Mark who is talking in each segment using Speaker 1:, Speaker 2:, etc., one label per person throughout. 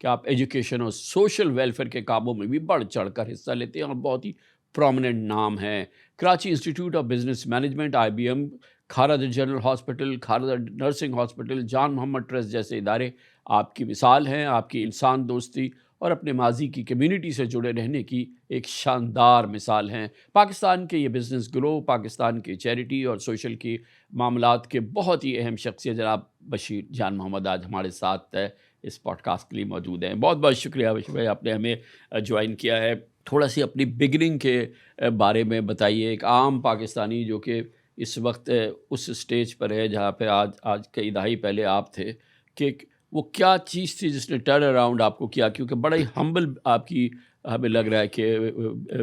Speaker 1: کہ آپ ایجوکیشن اور سوشل ویلفیئر کے کاموں میں بھی بڑھ چڑھ کر حصہ لیتے ہیں اور بہت ہی پرومیننٹ نام ہیں. Karachi institute of business management IBM, Khara general hospital, Khara nursing hospital, Jan Mohammad trust جیسے ادارے آپ کی مثال ہیں. آپ کی انسان دوستی اور اپنے ماضی کی کمیونٹی سے جڑے رہنے کی ایک شاندار مثال ہیں. پاکستان کے یہ بزنس گرو, پاکستان کے چیریٹی اور سوشل کی معاملات کے بہت ہی اہم شخصیت جناب بشیر جان محمد آج ہمارے ساتھ اس پوڈ کاسٹ کے لیے موجود ہیں. بہت بہت شکریہ بشیر بھائی, آپ نے ہمیں جوائن کیا ہے. تھوڑا سی اپنی بگننگ کے بارے میں بتائیے. ایک عام پاکستانی جو کہ اس وقت اس سٹیج پر ہے جہاں پہ آج کئی دہائی پہلے آپ تھے, کہ وہ کیا چیز تھی جس نے ٹرن اراؤنڈ آپ کو کیا, کیونکہ بڑا ہی ہمبل آپ کی ہمیں لگ رہا ہے کہ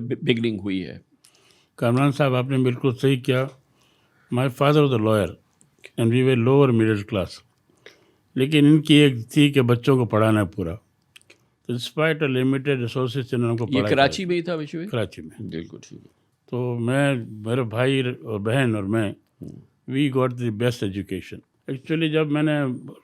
Speaker 1: بگننگ ہوئی ہے.
Speaker 2: کامران صاحب, آپ نے بالکل صحیح کیا. My father was a lawyer and we were lower middle class, لیکن ان کی ایک تھی کہ بچوں کو پڑھانا ہے پورا. تو انسپائٹ لمیٹیڈ ریسورسز انہوں کو
Speaker 1: یہ
Speaker 2: پڑھا.
Speaker 1: کراچی میں ہی تھا بشیر بھائی؟
Speaker 2: کراچی میں.
Speaker 1: بالکل ٹھیک ہے.
Speaker 2: تو میں, میرے بھائی اور بہن اور میں, we got the best education. Actually جب میں نے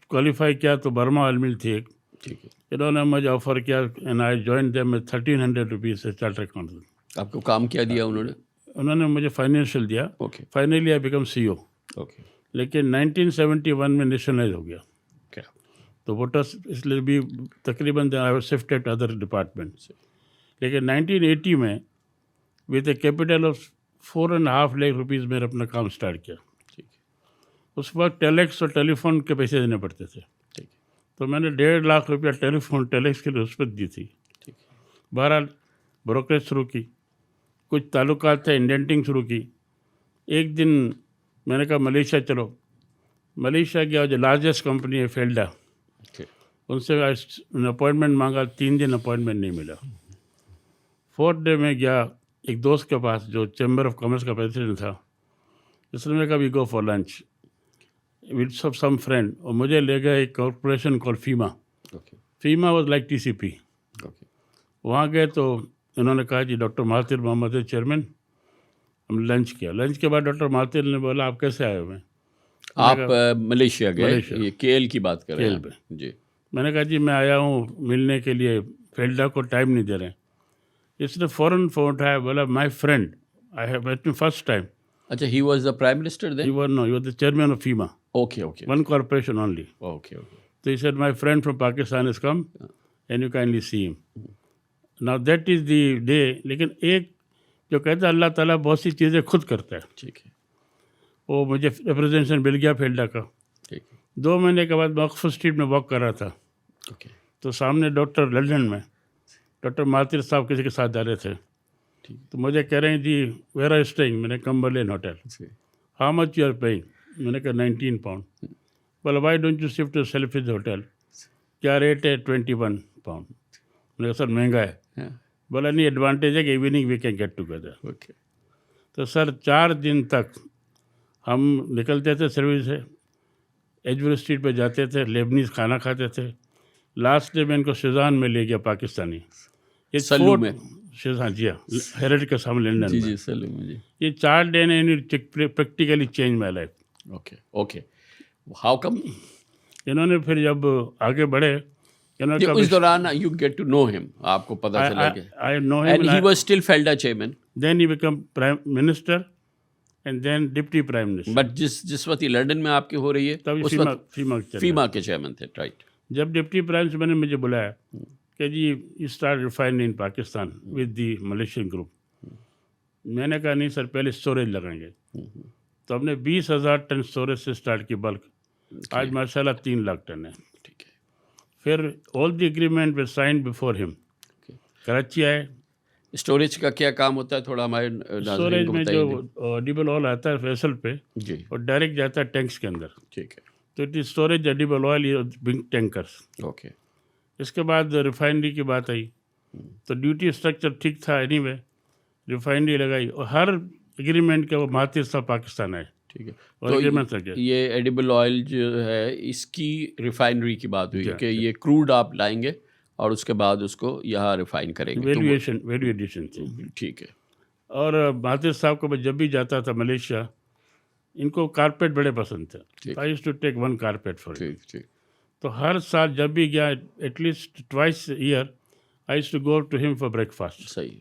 Speaker 2: کوالیفائی کیا تو برما علمی تھی ایک,
Speaker 1: ٹھیک ہے.
Speaker 2: انہوں نے مجھے آفر کیا اینڈ آئی جوائن دیم میں 1300 روپیز سے چارٹر اکاؤنٹنٹ.
Speaker 1: آپ کو کام کیا دیا انہوں نے؟
Speaker 2: انہوں نے مجھے فائنینشیل دیا.
Speaker 1: Okay
Speaker 2: finally I become CEO.
Speaker 1: Okay.
Speaker 2: لیکن 1971 میں نیشنلائز ہو گیا.
Speaker 1: کیا
Speaker 2: تو ووٹرس اس لیے بھی تقریباً شفٹیڈ ٹو ادر ڈپارٹمنٹ. لیکن 1980 میں with A capital of 4.5 lakh rupees میں اپنا کام اسٹارٹ کیا.
Speaker 1: ٹھیک ہے.
Speaker 2: اس وقت ٹیلیکس اور ٹیلی فون کے پیسے دینے پڑتے تھے.
Speaker 1: ٹھیک ہے.
Speaker 2: تو میں نے 1.5 لاکھ روپیہ ٹیلی فون ٹیلیکس کے لیے رشوت دی تھی.
Speaker 1: ٹھیک ہے.
Speaker 2: بہرحال بروکریج شروع کی, کچھ تعلقات تھے, انڈینٹنگ شروع کی. ایک دن میں نے کہا ملیشیا چلو. ملیشیا گیا, جو لارجسٹ کمپنی ہے فیلڈا, ان سے اپوائنٹمنٹ مانگا, 3 دن اپوائنٹمنٹ نہیں ملا. 4th ڈے میں گیا ایک دوست کے پاس جو چیمبر آف کامرس کا پریزیڈنٹ تھا. اس نے کہا we go for lunch with some friend, اور مجھے لے گئے ایک کارپوریشن کال فیما. فیما واز لائک TCP. وہاں گئے تو انہوں نے کہا جی ڈاکٹر مہاتیر محمد ہے چیئرمین. ہم لنچ کیا. لنچ کے بعد ڈاکٹر مہاتیر نے بولا آپ کیسے آئے ہوئے ہیں؟
Speaker 1: آپ ملیشیا گئے؟ یہ KL کی بات کر رہے ہیں جی.
Speaker 2: میں نے کہا جی میں آیا ہوں ملنے کے لیے, فیلڈا کو ٹائم نہیں دے رہے ہیں. اس نے فوراً فون اٹھایا, بولا my friend I have met me first time.
Speaker 1: اچھا, he was the prime minister then?
Speaker 2: He was the chairman of FIMA.
Speaker 1: Okay okay.
Speaker 2: One corporation only.
Speaker 1: Okay okay.
Speaker 2: So he said, my friend from Pakistan has come and you kindly see him. Now that is the day. لیکن ایک جو کہتا ہے اللہ تعالیٰ بہت سی چیزیں خود کرتا ہے.
Speaker 1: ٹھیک ہے.
Speaker 2: وہ مجھے ریپرزینٹیشن مل گیا فیلڈا کا.
Speaker 1: ٹھیک ہے.
Speaker 2: 2 مہینے کے بعد میں آکسفورڈ اسٹریٹ میں واک کر رہا تھا.
Speaker 1: اوکے.
Speaker 2: تو سامنے ڈاکٹر لنڈن میں ڈاکٹر مہاتیر صاحب کسی کے ساتھ جا رہے تھے. تو مجھے کہہ رہے ہیں جی ویئر آر اسٹیئنگ؟ میں نے Cumberland hotel. How much you are paying? میں نے کہا 19 پاؤنڈ. بولا why don't you shift to Selfridges hotel? کیا ریٹ ہے؟ 21 پاؤنڈ. میں نے کہا سر مہنگا ہے. بولا نہیں, ایڈوانٹیج ہے کہ evening we can get together.
Speaker 1: Okay.
Speaker 2: تو سر 4 دن تک ہم نکلتے تھے سروس سے, ایجور اسٹریٹ پہ جاتے تھے, لیبنیز کھانا کھاتے تھے. لاسٹ ڈے میں ان کو شیزان میں لے گیا پاکستانی.
Speaker 1: سلو میں
Speaker 2: شیزان جی ہاں, ہیریٹ کے سامنے لنڈن
Speaker 1: جی
Speaker 2: میں.
Speaker 1: جی سلو میں جی.
Speaker 2: یہ 4 ڈے نے practically change my life.
Speaker 1: Okay okay. How come?
Speaker 2: انہوں نے پھر جب آگے بڑھے,
Speaker 1: اس دوران یو گیٹ ٹو نو ہم, آپ کو پتہ چلا کہ
Speaker 2: I know him
Speaker 1: and he was still Fielda chairman.
Speaker 2: then he became prime minister and then deputy prime minister.
Speaker 1: But جس وقت یہ لنڈن میں آپ کی ہو رہی ہے
Speaker 2: تب
Speaker 1: اس وقت فیما کے چیئرمین تھے. رائٹ.
Speaker 2: جب ڈپٹی پرائم منسٹر نے مجھے بلایا کہ جی you start refinery in Pakistan with the Malaysian group. میں نے کہا نہیں سر, پہلے اسٹوریج لگائیں گے. تو ہم نے 20,000 ٹن اسٹوریج سے اسٹارٹ کی بلک. آج ماشاء اللہ 3 لاکھ ٹن ہے.
Speaker 1: ٹھیک ہے.
Speaker 2: پھر all the agreement were signed before ہم. کراچی آئے.
Speaker 1: اسٹوریج کا کیا کام ہوتا ہے تھوڑا ہمارے
Speaker 2: اسٹوریج میں جو ایڈیبل آئل آتا ہے ویسل پہ
Speaker 1: جی,
Speaker 2: اور ڈائریکٹ جاتا ہے ٹینکس کے اندر.
Speaker 1: ٹھیک ہے.
Speaker 2: تو it is storage edible oil big tankers.
Speaker 1: Okay.
Speaker 2: اس کے بعد ریفائنری کی بات آئی تو ڈیوٹی اسٹرکچر ٹھیک تھا. اینی وے ریفائنری لگائی اور ہر ایگریمنٹ کے وہ مہاتیر صاحب پاکستان آئے.
Speaker 1: ٹھیک ہے.
Speaker 2: اور ایگریمنٹ لگ گیا.
Speaker 1: یہ ایڈیبل آئل جو ہے اس کی ریفائنری کی بات ہوئی کہ یہ کروڈ آپ لائیں گے اور اس کے بعد اس کو یہاں ریفائن کریں گے.
Speaker 2: ویلیو ایڈیشن تھی.
Speaker 1: ٹھیک ہے.
Speaker 2: اور مہاتیر صاحب کو میں جب بھی جاتا تھا ملیشیا, ان کو کارپیٹ بڑے پسند تھے. I used to take 1 carpet for.
Speaker 1: ٹھیک ٹھیک.
Speaker 2: تو ہر سال جب بھی گیا at least twice year I used to go to ہم فار بریک فاسٹ.
Speaker 1: صحیح.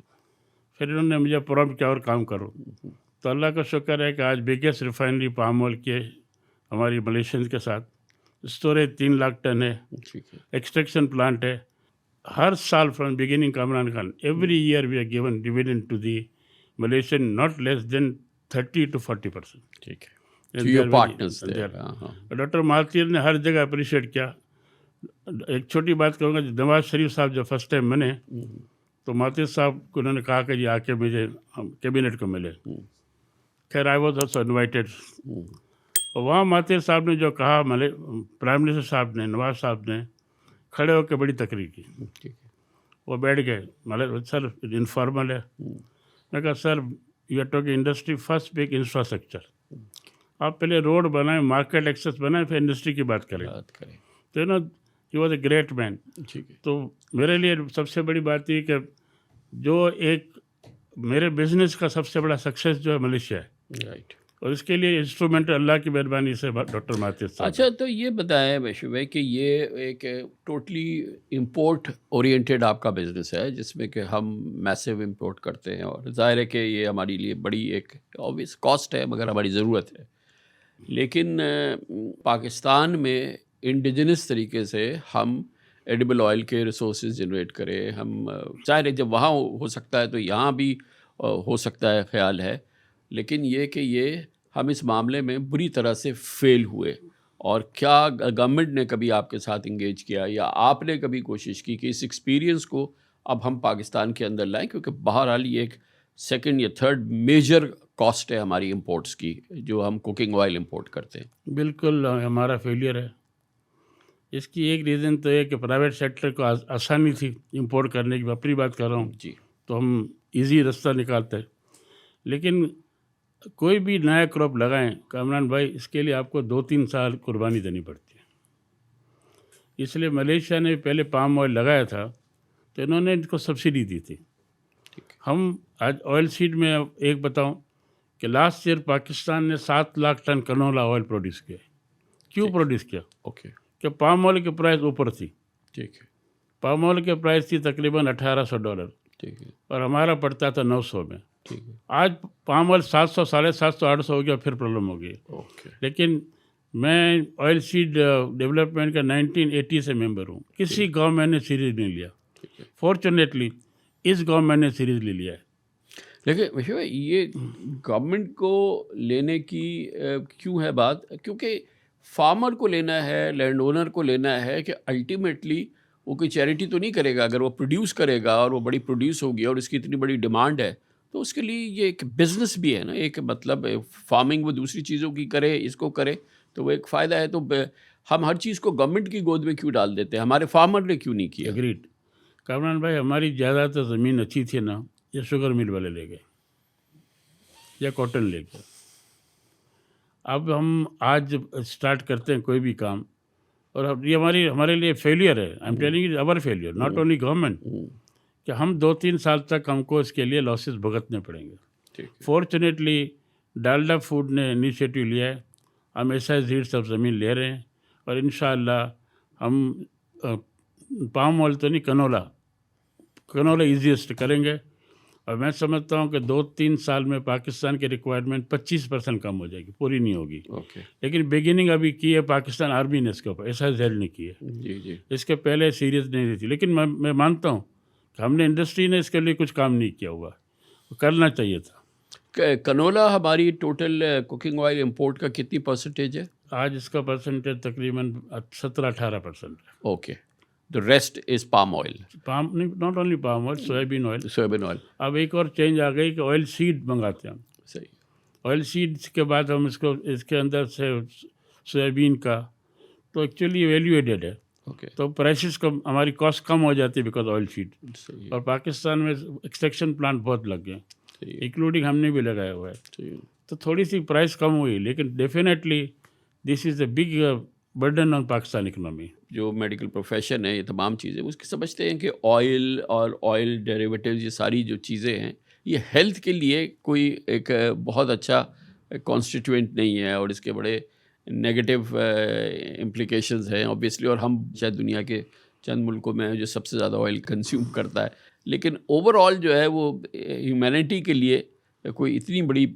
Speaker 2: پھر انہوں نے مجھے پرومپٹ کیا اور کام کرو. تو اللہ کا شکر ہے کہ آج بگیسٹ ریفائنری پام آئل کے ہماری ملیشینز کے ساتھ اسٹوریج 3 لاکھ ٹن ہے,
Speaker 1: ٹھیک ہے.
Speaker 2: ایکسٹریکشن پلانٹ ہے. ہر سال from beginning Kamran Khan every year we are given dividend to the Malaysian not less than 30 to 40%.
Speaker 1: ٹھیک ہے. Your partners there.
Speaker 2: Doctor Mahathir نے ہر جگہ اپریشیٹ کیا. ایک چھوٹی بات کہوں گا, نواز شریف صاحب جب فرسٹ ٹائم بنے تو مہاتیر صاحب کو انہوں نے کہا کہ یہ آ کے مجھے کیبنٹ کو ملے. خیر آئی واز آلسو انوائٹیڈ. اور وہاں مہاتیر صاحب نے جو کہا, پرائم منسٹر صاحب نے, نواز صاحب نے کھڑے ہو کے بڑی تقریر کی. وہ بیٹھ گئے, سر انفارمل ہے. میں کہا sir you are talking industry first big infrastructure. آپ پہلے روڈ بنائیں, مارکیٹ ایکسیس بنائیں, پھر انڈسٹری کی بات کریں. تو نا he was a great man. تو میرے لیے سب سے بڑی بات یہ کہ جو ایک میرے بزنس کا سب سے بڑا سکسیس جو ہے ملیشیا ہے,
Speaker 1: رائٹ.
Speaker 2: اور اس کے لیے انسٹرومنٹ اللہ کی مہربانی سے ڈاکٹر مہاتیر صاحب.
Speaker 1: اچھا, تو یہ بتائیں ویشو بھائی کہ یہ ایک ٹوٹلی امپورٹ اورینٹیڈ آپ کا بزنس ہے جس میں کہ ہم میسیو امپورٹ کرتے ہیں, اور ظاہر ہے کہ یہ ہمارے لیے بڑی ایک آبویس کاسٹ ہے مگر ہماری ضرورت ہے. لیکن پاکستان میں انڈیجنس طریقے سے ہم ایڈیبل آئل کے ریسورسز جنریٹ کریں. ہم ظاہر ہے جب وہاں ہو سکتا ہے تو یہاں بھی ہو سکتا ہے, خیال ہے. لیکن یہ کہ یہ ہم اس معاملے میں بری طرح سے فیل ہوئے, اور کیا گورنمنٹ نے کبھی آپ کے ساتھ انگیج کیا یا آپ نے کبھی کوشش کی کہ اس ایکسپیرینس کو اب ہم پاکستان کے اندر لائیں, کیونکہ بہرحال یہ ایک سیکنڈ یا تھرڈ میجر کاسٹ ہے ہماری امپورٹس کی جو ہم کوکنگ آئل امپورٹ کرتے ہیں.
Speaker 2: بالکل ہمارا فیلئر ہے. اس کی ایک ریزن تو یہ کہ پرائیویٹ سیکٹر کو آسانی تھی امپورٹ کرنے کی. میں اپنی بات کر رہا ہوں
Speaker 1: جی,
Speaker 2: تو ہم ایزی رستہ نکالتے ہیں. لیکن کوئی بھی نیا کراپ لگائیں کامران بھائی, اس کے لیے آپ کو 2-3 سال قربانی دینی پڑتی ہے. اس لیے ملیشیا نے پہلے پام آئل لگایا تھا تو انہوں نے ان کو سبسڈی دی تھی. ہم آج آئل سیڈ میں ایک بتاؤں کہ لاسٹ ایئر پاکستان نے 7 lakh ton canola oil produce کیا. کیوں پروڈیوس کیا؟
Speaker 1: اوکے,
Speaker 2: کہ پام آئل کی پرائز اوپر تھی.
Speaker 1: ٹھیک ہے.
Speaker 2: پام آئل کی پرائز تھی تقریباً $1800,
Speaker 1: ٹھیک ہے.
Speaker 2: اور ہمارا پڑتا تھا 900 میں.
Speaker 1: ٹھیک ہے.
Speaker 2: آج پام آئل 700, 750, 800 ہو گیا, پھر پرابلم ہو گئی.
Speaker 1: اوکے.
Speaker 2: لیکن میں آئل سیڈ ڈیولپمنٹ کا 1980 سے ممبر ہوں. کسی گورنمنٹ نے سیریز نہیں لیا. فارچونیٹلی اس گورنمنٹ نے سیریز لے لیا ہے.
Speaker 1: لیکن ویشو بھائی یہ گورنمنٹ کو لینے کی کیوں ہے بات؟ کیونکہ فارمر کو لینا ہے, لینڈ اونر کو لینا ہے کہ الٹیمیٹلی وہ کوئی چیریٹی تو نہیں کرے گا. اگر وہ پروڈیوس کرے گا اور وہ بڑی پروڈیوس ہوگی اور اس کی اتنی بڑی ڈیمانڈ ہے تو اس کے لیے یہ ایک بزنس بھی ہے نا. ایک مطلب فارمنگ وہ دوسری چیزوں کی کرے, اس کو کرے تو وہ ایک فائدہ ہے. تو ہم ہر چیز کو گورنمنٹ کی گود میں کیوں ڈال دیتے ہیں؟ ہمارے فارمر نے کیوں نہیں کیا؟
Speaker 2: اگریڈ. کامران بھائی ہماری زیادہ تر زمین اچھی تھی نا, یہ شوگر مل والے لے گئے یا کاٹن لے گئے. اب ہم آج اسٹارٹ کرتے ہیں کوئی بھی کام, اور اب یہ ہمارے لیے فیلئر ہے. I am telling you over failure, not only government, کہ ہم 2-3 سال تک ہم کو اس کے لیے لاسز بھگتنے پڑیں گے. فارچونیٹلی ڈالڈا فوڈ نے انیشیٹو لیا ہے. ہم ایسا زیر سب زمین لے رہے ہیں, اور انشاءاللہ ہم پام آئل تو نہیں, کنولا ایزیسٹ کریں گے. اور میں سمجھتا ہوں کہ 2-3 سال میں پاکستان کی ریکوائرمنٹ 25% کم ہو جائے گی, پوری نہیں ہوگی. لیکن بگننگ ابھی کی ہے پاکستان آرمی نے اس کے اوپر, ایسا زیل نہیں کی ہے.
Speaker 1: جی.
Speaker 2: اس کے پہلے سیریز نہیں تھی. لیکن میں مانتا ہوں کہ ہم نے انڈسٹری نے اس کے لیے کچھ کام نہیں کیا ہوا, کرنا چاہیے تھا.
Speaker 1: کنولا ہماری ٹوٹل کوکنگ آئل امپورٹ کا کتنی پرسنٹیج ہے
Speaker 2: آج؟ اس کا پرسنٹیج تقریباً 17-18% ہے.
Speaker 1: Okay. The rest is palm oil.
Speaker 2: Not only palm oil, soybean oil.
Speaker 1: Soybean oil.
Speaker 2: اب ایک اور چینج آ گئی کہ آئل سیڈ منگاتے ہیں ہم.
Speaker 1: صحیح.
Speaker 2: آئل سیڈ کے بعد ہم اس کے اندر سے سویابین کا تو ایکچولی ویلیو ایڈیڈ ہے. تو پرائسز کم, ہماری کاسٹ کم ہو جاتی ہے بیکاز آئل سیڈ. اور پاکستان میں ایکسٹریکشن پلانٹ بہت لگ گئے, انکلوڈنگ ہم نے بھی لگایا ہوا ہے. تو تھوڑی سی پرائس کم ہوئی, لیکن definitely this is a big burden on Pakistan economy.
Speaker 1: جو میڈیکل پروفیشن ہے, یہ تمام چیزیں اس کی سمجھتے ہیں کہ آئل اور آئل ڈیریویٹیوز, یہ ساری جو چیزیں ہیں یہ ہیلتھ کے لیے کوئی ایک بہت اچھا کانسٹیٹوئنٹ نہیں ہے, اور اس کے بڑے نیگیٹو امپلیکیشنز ہیں اوبیسلی، اور ہم شاید دنیا کے چند ملکوں میں ہیں جو سب سے زیادہ آئل کنزیوم کرتا ہے، لیکن اوور آل جو ہے وہ ہیومینٹی کے لیے کوئی اتنی بڑی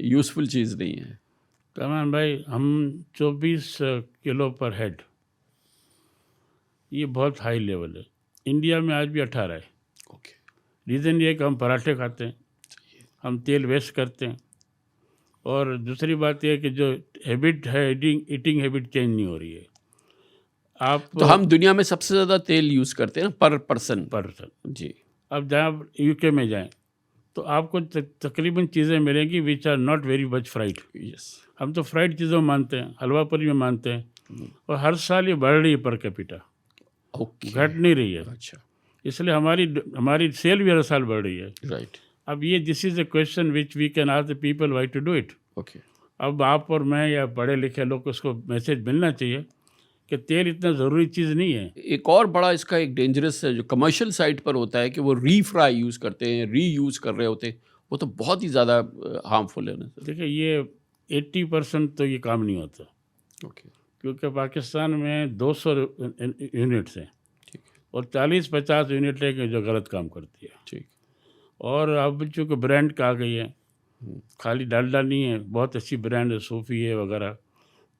Speaker 1: یوزفل چیز نہیں ہے۔
Speaker 2: کمان بھائی، ہم 24 کلو پر ہیڈ، یہ بہت ہائی لیول ہے۔ انڈیا میں آج بھی 18 ہے۔
Speaker 1: اوکے،
Speaker 2: ریزن یہ ہے کہ ہم پراٹھے کھاتے ہیں، ہم تیل ویسٹ کرتے ہیں، اور دوسری بات یہ ہے کہ جو ہیبٹ ہے، ایٹنگ ہیبٹ چینج نہیں ہو رہی ہے۔ آپ
Speaker 1: تو ہم دنیا میں سب سے زیادہ تیل یوز کرتے ہیں پر پرسن۔ جی،
Speaker 2: اب جہاں یو کے میں جائیں تو آپ کو تقریباً چیزیں ملیں گی which are not very much fried.
Speaker 1: Yes,
Speaker 2: ہم تو فرائڈ چیزوں میں مانتے ہیں، حلوہ پوری میں مانتے ہیں، اور ہر سال یہ بڑھ رہی ہے پر کیپیٹا،
Speaker 1: اوکے،
Speaker 2: گھٹ نہیں رہی ہے۔
Speaker 1: اچھا،
Speaker 2: اس لیے ہماری سیل بھی ہر سال بڑھ رہی ہے۔
Speaker 1: رائٹ،
Speaker 2: اب یہ this is a question which we can ask the people why to do it.
Speaker 1: Okay,
Speaker 2: اب آپ اور میں یا پڑھے لکھے لوگ کو اس کو میسج ملنا چاہیے کہ تیل اتنا ضروری چیز نہیں ہے۔
Speaker 1: ایک اور بڑا اس کا ایک ڈینجرس ہے جو کمرشل سائٹ پر ہوتا ہے کہ وہ ری فرائی یوز کرتے ہیں، ری یوز کر رہے ہوتے ہیں، وہ تو بہت ہی زیادہ ہارمفل ہے نا۔
Speaker 2: دیکھیں، یہ 80% تو یہ کام نہیں ہوتا،
Speaker 1: اوکے،
Speaker 2: کیونکہ پاکستان میں 200 یونٹس ہیں،
Speaker 1: ٹھیک ہے،
Speaker 2: اور 40-50 یونٹ ہے کہ جو غلط کام کرتی ہے۔
Speaker 1: ٹھیک،
Speaker 2: اور اب چونکہ برانڈ کا آ گئی ہے، خالی ڈالڈا نہیں ہے، بہت اچھی برانڈ ہے، صوفی ہے وغیرہ،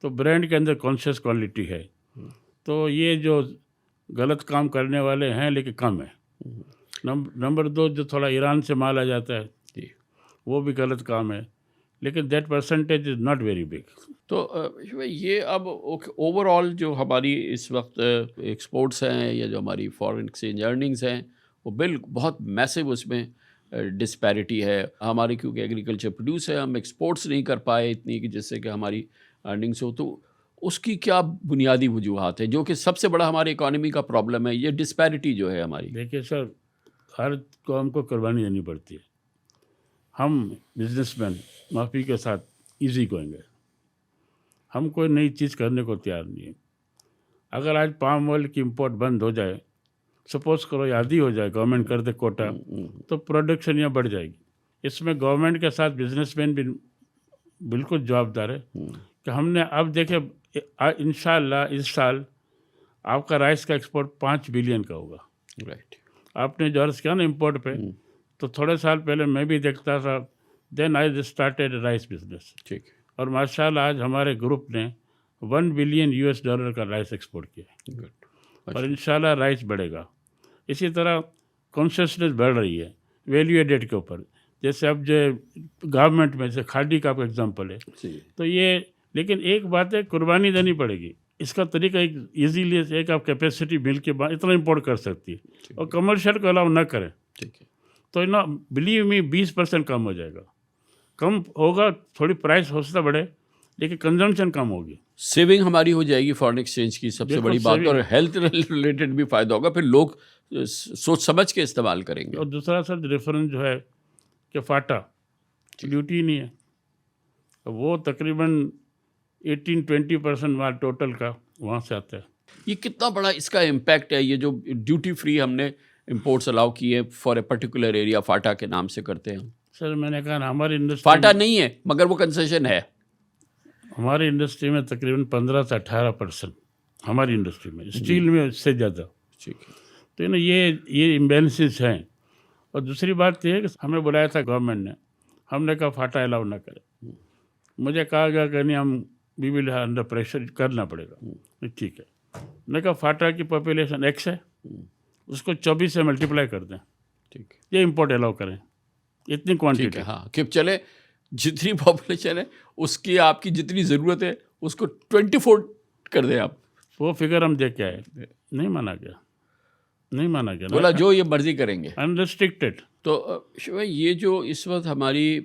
Speaker 2: تو برانڈ کے اندر کانشیس کوالٹی ہے، تو یہ جو غلط کام کرنے والے ہیں لیکن کم ہے۔ نمبر 2، جو تھوڑا ایران سے مال آ جاتا ہے
Speaker 1: جی،
Speaker 2: وہ بھی غلط کام ہے، لیکن that percentage is not very big.
Speaker 1: تو یہ اب اوور آل جو ہماری اس وقت ایکسپورٹس ہیں یا جو ہماری فارن ایکسچینج ارننگز ہیں وہ بہت میسو اس میں ڈسپیرٹی ہے ہماری، کیونکہ ایگریکلچر پروڈیوس ہے، ہم ایکسپورٹس نہیں کر پائے اتنی کہ جس سے کہ ہماری ارننگس ہو، تو اس کی کیا بنیادی وجوہات ہیں جو کہ سب سے بڑا ہماری اکانومی کا پرابلم ہے، یہ ڈسپیرٹی جو ہے ہماری؟
Speaker 2: دیکھیے سر، ہر قوم کو قربانی دینی پڑتی ہے۔ ہم بزنس مین معافی کے ساتھ ایزی گوئنگ ہے، ہم کوئی نئی چیز کرنے کو تیار نہیں ہے۔ اگر آج پام آئل کی امپورٹ بند ہو جائے، سپوز کرو آدھی ہو جائے، گورنمنٹ کر دے کوٹا، تو پروڈکشن یہاں بڑھ جائے گی۔ اس میں گورنمنٹ کے ساتھ بزنس مین بھی بالکل جوابدار ہے کہ ہم نے اب دیکھے انشاءاللہ اس سال آپ کا رائس کا ایکسپورٹ 5 بلین کا ہوگا۔
Speaker 1: رائٹ،
Speaker 2: آپ نے جو عرض کیا نا امپورٹ پہ، تو تھوڑے سال پہلے میں بھی دیکھتا تھا، دین آئی اسٹارٹیڈ رائس بزنس،
Speaker 1: ٹھیک،
Speaker 2: اور ماشاء اللہ آج ہمارے گروپ نے $1 بلین کا رائس ایکسپورٹ کیا،
Speaker 1: گڈ،
Speaker 2: اور انشاءاللہ رائس بڑھے گا۔ اسی طرح کانشیسنیس بڑھ رہی ہے ویلیو ایڈیڈ کے اوپر، جیسے اب جو گورنمنٹ میں سے کھادی کا ایگزامپل ہے، تو یہ، لیکن ایک بات ہے، قربانی دینی پڑے گی۔ اس کا طریقہ ایک ایزیلی ایک آپ کیپیسٹی مل کے بعد اتنا امپورٹ کر سکتی ہے، اور کمرشل کو الاؤ نہ کریں،
Speaker 1: ٹھیک ہے،
Speaker 2: تو بلیو می 20% کم ہو جائے گا، کم ہوگا، تھوڑی پرائس حوصلہ بڑھے لیکن کنزمپشن کم ہوگی،
Speaker 1: سیونگ ہماری ہو جائے گی فارن ایکسچینج کی سب سے بڑی بات، اور ہیلتھ ریلیٹڈ بھی فائدہ ہوگا، پھر لوگ سوچ سمجھ کے استعمال کریں گے۔
Speaker 2: اور دوسرا سر ریفرنس جو ہے کہ فاٹا ڈیوٹی نہیں ہے، وہ تقریباً 18-20% مال ٹوٹل کا وہاں سے آتا ہے۔
Speaker 1: یہ کتنا بڑا اس کا امپیکٹ ہے، یہ جو ڈیوٹی فری ہم نے امپورٹس الاؤ کیے for a particular area, FATA کے نام سے کرتے ہیں؟
Speaker 2: سر میں نے کہا نا، ہماری انڈسٹری
Speaker 1: فاٹا نہیں ہے مگر وہ کنسیشن ہے۔
Speaker 2: ہماری انڈسٹری میں تقریباً 15 سے 18%، ہماری انڈسٹری میں، اسٹیل میں اس سے زیادہ،
Speaker 1: ٹھیک ہے،
Speaker 2: تو یہ امبیلنسز ہیں۔ اور دوسری بات یہ ہے کہ ہمیں بلایا تھا گورنمنٹ نے، ہم نے کہا فاٹا الاؤ نہ کرے، مجھے کہا گیا کہ نہیں، ہم وی ول انڈر پریشر کرنا پڑے گا، ٹھیک ہے۔ میں نے کہا فاٹا کی پاپولیشن X ہے، اس کو 24 سے ملٹیپلائی کر دیں،
Speaker 1: ٹھیک ہے،
Speaker 2: یہ امپورٹ الاؤ کریں، اتنی کوانٹٹی۔
Speaker 1: ہاں، کہ چلے جتنی پاپولیشن ہے اس کی، آپ کی جتنی ضرورت ہے اس کو 24 کر دیں آپ۔
Speaker 2: وہ فگر ہم دیکھ کے آئے، نہیں مانا گیا،
Speaker 1: بولا جو یہ مرضی کریں گے،
Speaker 2: انریسٹرکٹیڈ۔
Speaker 1: تو یہ جو اس وقت ہماری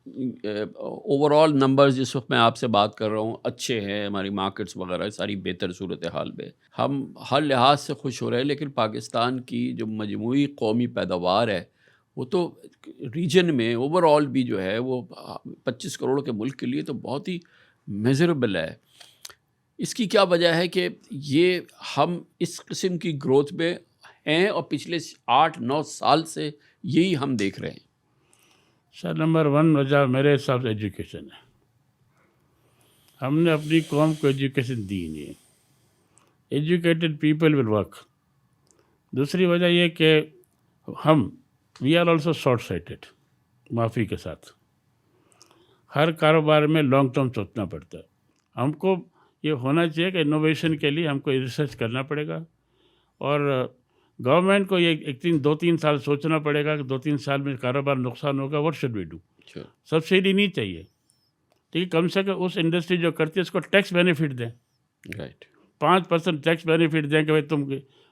Speaker 1: اوور آل نمبرز جس وقت میں آپ سے بات کر رہا ہوں اچھے ہیں، ہماری مارکیٹس وغیرہ ساری بہتر صورتحال میں، ہم ہر لحاظ سے خوش ہو رہے ہیں، لیکن پاکستان کی جو مجموعی قومی پیداوار ہے وہ تو ریجن میں اوور آل بھی جو ہے وہ 25 کروڑ کے ملک کے لیے تو بہت ہی میزریبل ہے۔ اس کی کیا وجہ ہے کہ یہ ہم اس قسم کی گروتھ میں ہیں، اور پچھلے 8-9 سال سے یہی ہم دیکھ رہے ہیں؟
Speaker 2: سر نمبر 1 وجہ میرے حساب سے ایجوکیشن ہے۔ ہم نے اپنی قوم کو ایجوکیشن دی نہیں ہے. Educated people will work. دوسری وجہ یہ کہ ہم we are also short sighted. معافی کے ساتھ ہر کاروبار میں لانگ ٹرم سوچنا پڑتا ہے. ہم کو یہ ہونا چاہیے کہ انوویشن کے لیے ہم کو ریسرچ کرنا پڑے گا, اور گورنمنٹ کو یہ 2-3 سال سوچنا پڑے گا کہ 2-3 سال میں کاروبار نقصان ہوگا, what should we do. Subsidy نہیں چاہیے, ٹھیک ہے, کم سے کم اس انڈسٹری جو کرتی ہے اس کو ٹیکس بینیفٹ دیں.
Speaker 1: رائٹ.
Speaker 2: 5% ٹیکس بینیفٹ دیں کہ بھائی تم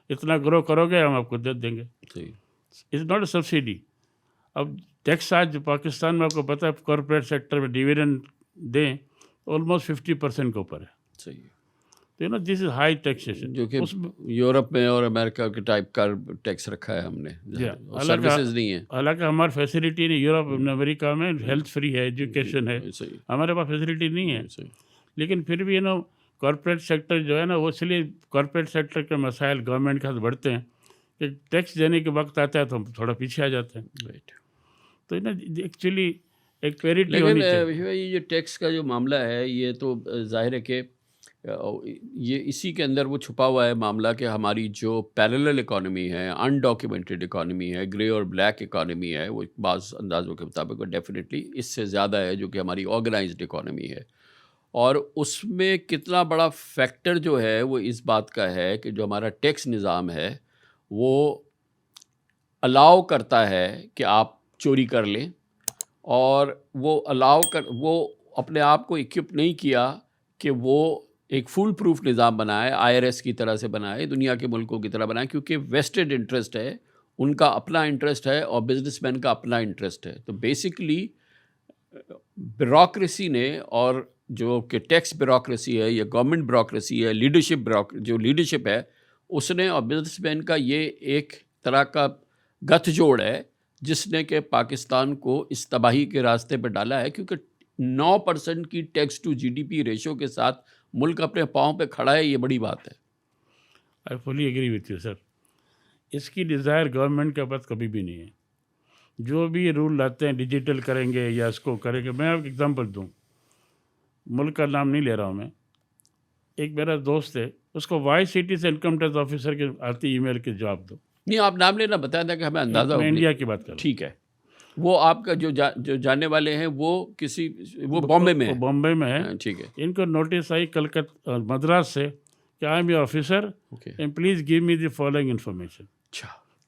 Speaker 2: اتنا گرو کرو گے ہم آپ کو دے دیں گے. It's not a subsidy. اب ٹیکس آج پاکستان میں آپ کو پتہ ہے کارپوریٹ سیکٹر میں ڈیویڈنڈ دیں آلموسٹ 50% کے اوپر ہے.
Speaker 1: صحیح.
Speaker 2: تو دس از ہائی ٹیکسیشن,
Speaker 1: جو کہ یورپ میں اور امریکہ کے ٹائپ کا ٹیکس رکھا ہے ہم نے, سروسز نہیں ہیں.
Speaker 2: حالانکہ ہماری فیسلٹی نہیں, یورپ امریکہ میں ہیلتھ فری ہے, ایجوکیشن ہے, ہمارے پاس فیسلٹی نہیں ہے. لیکن پھر بھی کارپوریٹ سیکٹر جو ہے نا, وہ اس لیے کارپوریٹ سیکٹر کے مسائل گورنمنٹ کے ساتھ بڑھتے ہیں کہ ٹیکس دینے کے وقت آتا ہے تو ہم تھوڑا پیچھے آ جاتے ہیں.
Speaker 1: رائٹ.
Speaker 2: تو ایکچولی ایک پیریٹی ہونی چاہیے.
Speaker 1: یہ جو ٹیکس کا جو معاملہ ہے یہ تو ظاہر ہے کہ یہ اسی کے اندر وہ چھپا ہوا ہے معاملہ کہ ہماری جو پیرلل اکانومی ہے, انڈاکیومنٹڈ اکانومی ہے, گرے اور بلیک اکانومی ہے, وہ بعض اندازوں کے مطابق ڈیفینیٹلی اس سے زیادہ ہے جو کہ ہماری آرگنائزڈ اکانومی ہے. اور اس میں کتنا بڑا فیکٹر جو ہے وہ اس بات کا ہے کہ جو ہمارا ٹیکس نظام ہے وہ الاؤ کرتا ہے کہ آپ چوری کر لیں, اور وہ وہ اپنے آپ کو اکوپ نہیں کیا کہ وہ ایک فول پروف نظام بنائے, IRS کی طرح سے بنائے, دنیا کے ملکوں کی طرح بنائے, کیونکہ ویسٹڈ انٹرسٹ ہے, ان کا اپنا انٹرسٹ ہے اور بزنس مین کا اپنا انٹرسٹ ہے. تو بیسکلی بیوروکریسی نے, اور جو کہ ٹیکس بیوروکریسی ہے یا گورنمنٹ بیوروکریسی ہے, جو لیڈرشپ ہے اس نے, اور بزنس مین کا یہ ایک طرح کا گٹھ جوڑ ہے جس نے کہ پاکستان کو اس تباہی کے راستے پہ ڈالا ہے. کیونکہ 9% کی ٹیکس ٹو GDP ریشو کے ساتھ ملک اپنے پاؤں پہ کھڑا ہے, یہ بڑی بات ہے.
Speaker 2: آئی فلی ایگری وتھ یو سر. اس کی ڈیزائر گورنمنٹ کے پاس کبھی بھی نہیں ہے. جو بھی رول لاتے ہیں ڈیجیٹل کریں گے یا اس کو کریں گے. میں آپ کو ایگزامپل دوں, ملک کا نام نہیں لے رہا ہوں میں. ایک میرا دوست ہے, اس کو وائس سٹی سے انکم ٹیکس آفیسر کے آتی ای میل کے جواب دو.
Speaker 1: نہیں, آپ نام لینا بتایا تھا کہ ہمیں اندازہ ہو.
Speaker 2: میں انڈیا کی بات کر رہا ہوں.
Speaker 1: ٹھیک ہے. وہ آپ کا جو جاننے والے ہیں وہ بامبے میں ہے.
Speaker 2: بامبے میں ہے.
Speaker 1: ٹھیک ہے.
Speaker 2: ان کو نوٹس آئی کلکتہ مدراس سے کہ I am your officer and please give me the following information.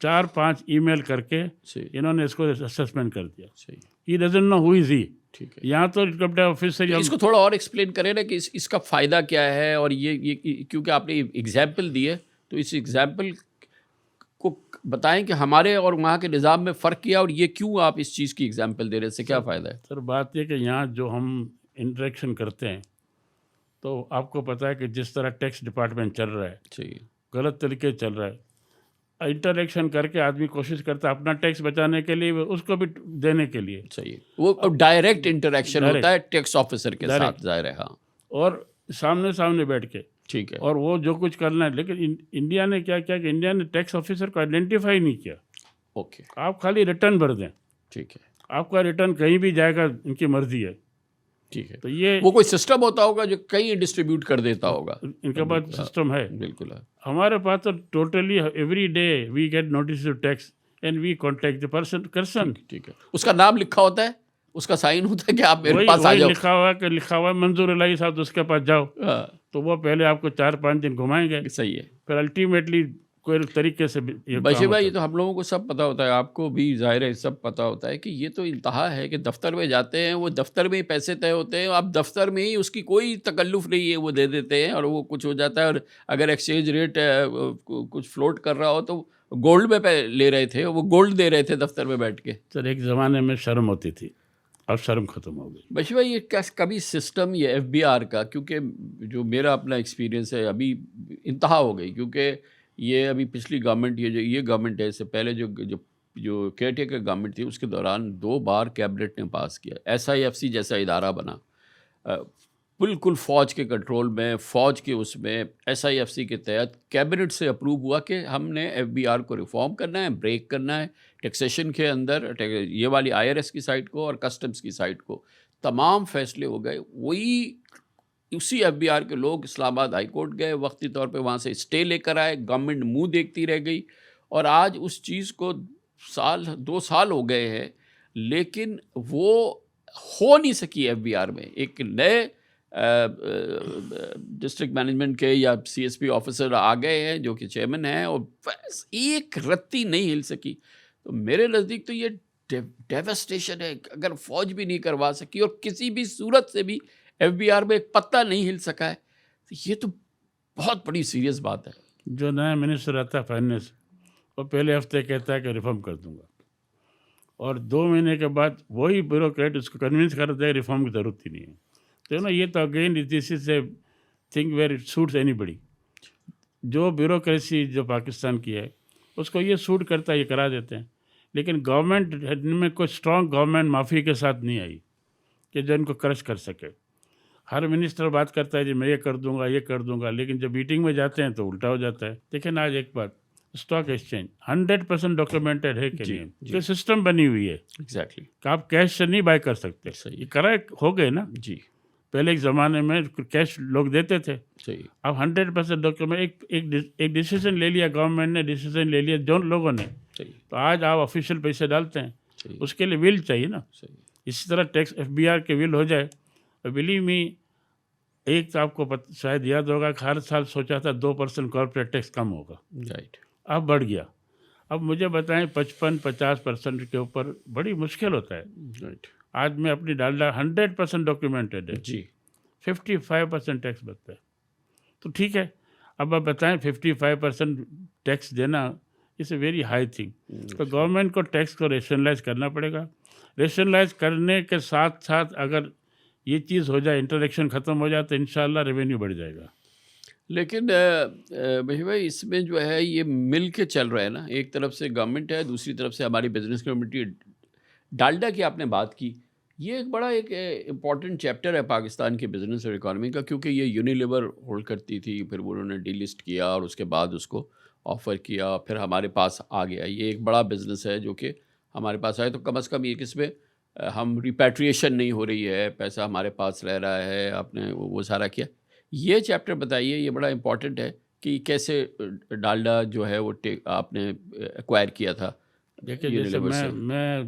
Speaker 2: 4-5 ای میل کر کے انہوں نے اس کو اسسمنٹ کر دیا. ہی ڈزنٹ نو ہو از ہی.
Speaker 1: ٹھیک ہے.
Speaker 2: یہاں تو انکم ٹیکس آفیسر.
Speaker 1: اس کو تھوڑا اور ایکسپلین کریں نا کہ اس کا فائدہ کیا ہے, اور یہ کیونکہ آپ نے ایگزامپل دی ہے تو اس ایگزامپل کو بتائیں کہ ہمارے اور وہاں کے نظام میں فرق کیا, اور یہ کیوں آپ اس چیز کی ایگزامپل دے رہے ہیں, اس سے کیا فائدہ ہے.
Speaker 2: سر بات یہ کہ یہاں جو ہم انٹریکشن کرتے ہیں تو آپ کو پتہ ہے کہ جس طرح ٹیکس ڈپارٹمنٹ چل رہا ہے, غلط طریقے چل رہا ہے. انٹریکشن کر کے آدمی کوشش کرتا ہے اپنا ٹیکس بچانے کے لیے, اس کو بھی دینے کے لیے.
Speaker 1: صحیح. وہ ڈائریکٹ انٹریکشن ہوتا ہے ٹیکس آفیسر کے ساتھ, ظاہر ہے. ہاں.
Speaker 2: اور سامنے بیٹھ کے.
Speaker 1: ٹھیک ہے.
Speaker 2: اور وہ جو کچھ کرنا ہے, لیکن انڈیا نے کیا کیا کہ انڈیا نے ٹیکس آفیسر کو آئیڈینٹیفائی نہیں کیا.
Speaker 1: اوکے.
Speaker 2: آپ خالی ریٹرن بھر دیں.
Speaker 1: ٹھیک ہے.
Speaker 2: آپ کا ریٹرن کہیں بھی جائے گا, ان کی مرضی ہے.
Speaker 1: ٹھیک ہے.
Speaker 2: تو یہ
Speaker 1: وہ کوئی سسٹم ہوتا ہوگا جو کہیں ڈسٹریبیوٹ کر دیتا ہوگا.
Speaker 2: ان کے پاس سسٹم ہے.
Speaker 1: بالکل.
Speaker 2: ہمارے پاس تو totally every day we get notice of tax and we contact the person.
Speaker 1: ٹھیک ہے. اس کا نام لکھا ہوتا ہے, اس کا سائن ہوتا ہے کہ آپ میرے پاس آ جاؤ.
Speaker 2: لکھا ہوا ہے منظور الہی صاحب, اس کے پاس جاؤ. تو وہ پہلے آپ کو 4-5 دن گھمائیں گے.
Speaker 1: صحیح ہے.
Speaker 2: پھر الٹیمیٹلی کوئی طریقے سے.
Speaker 1: بشیر بھائی, یہ تو ہم لوگوں کو سب پتہ ہوتا ہے, آپ کو بھی ظاہر ہے سب پتہ ہوتا ہے کہ یہ تو انتہا ہے کہ دفتر میں جاتے ہیں, وہ دفتر میں ہی پیسے طے ہوتے ہیں. اب دفتر میں ہی اس کی کوئی تکلف نہیں ہے, وہ دے دیتے ہیں اور وہ کچھ ہو جاتا ہے. اور اگر ایکسچینج ریٹ کچھ فلوٹ کر رہا ہو تو گولڈ میں لے رہے تھے, وہ گولڈ دے رہے تھے دفتر میں بیٹھ کے.
Speaker 2: سر ایک زمانے میں شرم ہوتی تھی, اب شرم ختم ہو گئی.
Speaker 1: بشیر بھائی, یہ کبھی سسٹم یہ FBR کا, کیونکہ جو میرا اپنا ایکسپیرینس ہے ابھی انتہا ہو گئی, کیونکہ یہ ابھی پچھلی گورنمنٹ, یہ گورنمنٹ ہے, اس سے پہلے جو کیئر ٹیکر گورنمنٹ تھی اس کے دوران 2 بار کیبنٹ نے پاس کیا. SIFC جیسا ادارہ بنا, بالکل فوج کے کنٹرول میں, فوج کے اس میں SIFC کے تحت کیبنٹ سے اپروو ہوا کہ ہم نے FBR کو ریفارم کرنا ہے, بریک کرنا ہے. ٹیکسیشن کے اندر یہ والی IRS کی سائٹ کو اور کسٹمز کی سائٹ کو, تمام فیصلے ہو گئے. وہی اسی ایف بی آر کے لوگ اسلام آباد ہائی کورٹ گئے، وقتی طور پہ وہاں سے اسٹے لے کر آئے، گورنمنٹ منہ دیکھتی رہ گئی، اور آج اس چیز کو 2 سال ہو گئے ہیں، لیکن وہ ہو نہیں سکی ایف بی آر میں. ایک نئے ڈسٹرکٹ مینجمنٹ کے یا سی ایس پی آفیسر آ گئے ہیں جو کہ چیئرمین ہیں، اور بس ایک رتی نہیں ہل سکی. تو میرے نزدیک تو یہ ڈیوسٹیشن ہے. اگر فوج بھی نہیں کروا سکی اور کسی بھی صورت سے بھی ایف بی آر میں ایک پتہ نہیں ہل سکا ہے، تو یہ تو بہت بڑی سیریس بات ہے.
Speaker 2: جو نیا منسٹر آتا ہے فائنینس، وہ پہلے ہفتے کہتا ہے کہ ریفارم کر دوں گا، اور 2 مہینے کے بعد وہی بیوروکریٹ اس کو کنونس کرتا ہے ریفارم کی ضرورت ہی نہیں ہے. تو یہ تو again this is a thing where it suits any بڑی. جو بیوروکریسی جو پاکستان کی ہے اس کو یہ سوٹ کرتا ہے، یہ کرا دیتے ہیں. لیکن گورنمنٹ میں کوئی اسٹرانگ گورنمنٹ مافی کے ساتھ نہیں آئی کہ جو ان کو کرش کر سکے. ہر منسٹر بات کرتا ہے جی میں یہ کر دوں گا یہ کر دوں گا، لیکن جب میٹنگ میں جاتے ہیں تو الٹا ہو جاتا ہے. لیکن آج ایک بات، اسٹاک ایکسچینج 100% ڈاکیومنٹڈ ہے کہ نہیں؟ یہ سسٹم بنی ہوئی ہے
Speaker 1: ایگزیکٹلی.
Speaker 2: کہ آپ کیش سے نہیں بائی کر سکتے. یہ کرا ہو گئے نا.
Speaker 1: جی
Speaker 2: پہلے ایک زمانے میں کیش لوگ دیتے تھے،
Speaker 1: صحیح.
Speaker 2: اب 100% ڈاکیومنٹ. ایک ڈیسیزن لے لیا گورنمنٹ نے، ڈیسیزن لے لیا جو لوگوں نے،
Speaker 1: صحیح.
Speaker 2: تو آج آپ آفیشیل پیسے ڈالتے ہیں،
Speaker 1: صحیح.
Speaker 2: اس کے لیے ول چاہیے نا.
Speaker 1: صحیح.
Speaker 2: اسی طرح ٹیکس ایف بی آر کے ول ہو جائے. بلیو می، ایک تو آپ کو شاید یاد ہوگا کہ ہر سال سوچا تھا 2% کارپوریٹ ٹیکس کم ہوگا،
Speaker 1: رائٹ.
Speaker 2: اب بڑھ گیا. اب مجھے بتائیں 55-50% کے اوپر بڑی مشکل ہوتا ہے.
Speaker 1: رائٹ.
Speaker 2: آج میں اپنی ڈالڈا 100% ڈاکیومنٹڈ ہے،
Speaker 1: جی
Speaker 2: 55% ٹیکس بچتا ہے. تو ٹھیک ہے، اب آپ بتائیں 55% ٹیکس دینا از اے ویری ہائی تھنگ. تو گورنمنٹ کو ٹیکس کو ریشنلائز کرنا پڑے گا. ریشنلائز کرنے کے ساتھ ساتھ اگر یہ چیز ہو جائے، انٹریکشن ختم ہو جائے، تو انشاءاللہ ریونیو بڑھ جائے گا.
Speaker 1: لیکن بھائی اس میں جو ہے یہ مل کے چل رہا ہے نا. ایک طرف سے گورنمنٹ ہے، دوسری طرف سے ہماری بزنس کمیونٹی. ڈالڈا کی آپ نے بات کی، یہ ایک بڑا ایک امپورٹنٹ چیپٹر ہے پاکستان کے بزنس اور اکانومی کا، کیونکہ یہ یونیلیور ہولڈ کرتی تھی، پھر انہوں نے ڈی لسٹ کیا اور اس کے بعد اس کو آفر کیا، پھر ہمارے پاس آ گیا. یہ ایک بڑا بزنس ہے جو کہ ہمارے پاس آئے. تو کم از کم یہ کس میں ہم ریپیٹریشن نہیں ہو رہی ہے، پیسہ ہمارے پاس رہ رہا ہے. آپ نے وہ سارا کیا. یہ چیپٹر بتائیے، یہ بڑا امپورٹنٹ ہے کہ کیسے ڈالڈا جو ہے وہ آپ نے ایکوائر کیا تھا.
Speaker 2: دیکھیں، جیسے میں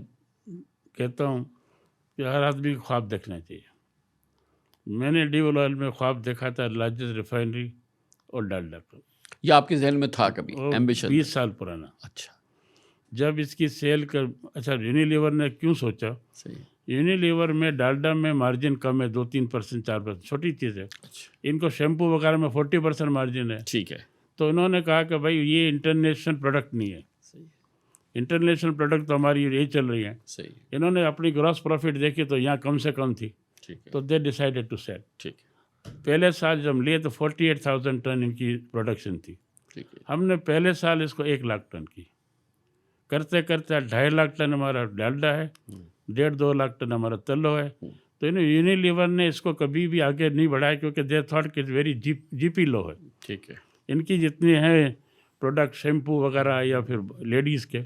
Speaker 2: کہتا ہوں کہ ہر آدمی کو خواب دیکھنا چاہیے. میں نے ڈی آئل میں خواب دیکھا تھا لارجسٹ ریفائنری اور ڈالڈا کا.
Speaker 1: یہ آپ کے ذہن میں تھا کبھی ایمبیشن؟
Speaker 2: 20 سال پرانا.
Speaker 1: اچھا.
Speaker 2: جب اس کی سیل کر اچھا یونیلیور نے کیوں سوچا؟
Speaker 1: صحیح.
Speaker 2: یونیلیور میں ڈالڈا میں مارجن کم ہے، 2-3%، 4%، چھوٹی چیز ہے. ان کو شیمپو وغیرہ میں 40% مارجن ہے.
Speaker 1: ٹھیک ہے.
Speaker 2: تو انہوں نے کہا کہ بھائی یہ انٹرنیشنل پروڈکٹ نہیں ہے. انٹرنیشنل پروڈکٹ تو ہماری یہی چل رہی ہے.
Speaker 1: صحیح.
Speaker 2: انہوں نے اپنی گراس پروفٹ دیکھی تو یہاں کم سے کم تھی،
Speaker 1: ٹھیک ہے.
Speaker 2: تو دے ڈیسائیڈیڈ ٹو سیل.
Speaker 1: ٹھیک.
Speaker 2: پہلے سال جب ہم لیے تو 48,000 ٹن ان کی پروڈکشن تھی.
Speaker 1: ٹھیک ہے.
Speaker 2: ہم نے پہلے سال اس کو 1 لاکھ ٹن کی، کرتے کرتے 2.5 لاکھ ٹن ہمارا ڈالڈا ہے، 1.5-2 لاکھ ٹن ہمارا تلو ہے. تو یونیلیور نے اس کو کبھی بھی آگے نہیں بڑھایا، کیونکہ دے تھاٹ کہ ویری جی پی لو ہے.
Speaker 1: ٹھیک ہے.
Speaker 2: ان کی جتنی ہیں پروڈکٹ شیمپو وغیرہ یا پھر لیڈیز کے،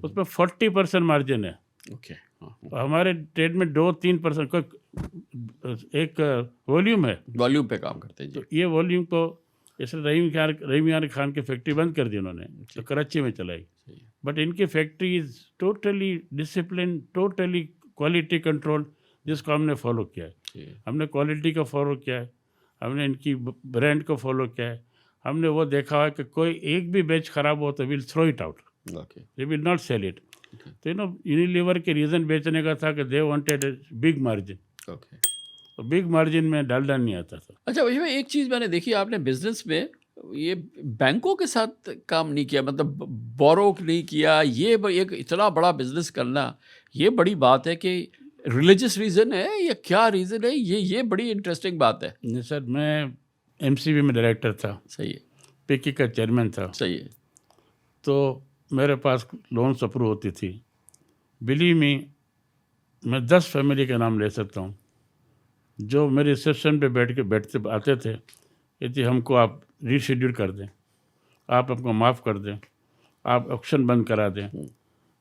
Speaker 2: اس پہ 40% مارجن ہے.
Speaker 1: اوکے.
Speaker 2: ہمارے ٹریڈ میں 2-3% ایک والیوم ہے،
Speaker 1: والیوم پہ کام کرتے ہیں.
Speaker 2: تو یہ والیوم کو جیسے رحیم یار خان کی فیکٹری بند کر دی انہوں نے، تو کراچی میں چلائی. بٹ ان کی factory is totally discipline, totally quality control, جس کو ہم نے فالو کیا ہے. ہم نے کوالٹی کو فالو کیا ہے، ہم نے ان کی برانڈ کو فالو کیا ہے. ہم نے وہ دیکھا ہے کہ کوئی ایک بھی بیچ خراب ہو تو well throw it out, they will not sell it. تو یونیلیور کے ریزن بیچنے کا تھا کہ they wanted big margin.
Speaker 1: Okay.
Speaker 2: اور بگ مارجن میں ڈالڈا نہیں آتا تھا.
Speaker 1: اچھا بھائی، ایک چیز میں نے دیکھی، آپ نے بزنس میں یہ بینکوں کے ساتھ کام نہیں کیا، مطلب بورو نہیں کیا. یہ ایک اتنا بڑا بزنس کرنا، یہ بڑی بات ہے کہ ریلیجس ریزن ہے یا کیا ریزن ہے؟ یہ بڑی انٹرسٹنگ بات ہے.
Speaker 2: نہیں سر، میں MCB میں ڈائریکٹر تھا.
Speaker 1: صحیح ہے.
Speaker 2: پکی کا چیئرمین تھا.
Speaker 1: صحیح ہے.
Speaker 2: تو میرے پاس لونس اپروو ہوتی تھی. بلیو می، میں 10 فیملی کے نام لے سکتا ہوں جو میرے ریسیپشن پہ بیٹھتے آتے تھے کہ ہم کو آپ ری شیڈیول کر دیں، آپ ہم کو معاف کر دیں، آپ آکشن بند کرا دیں.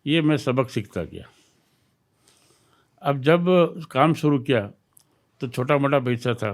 Speaker 2: یہ میں سبق سیکھتا گیا. اب جب کام شروع کیا تو چھوٹا موٹا پیسہ تھا.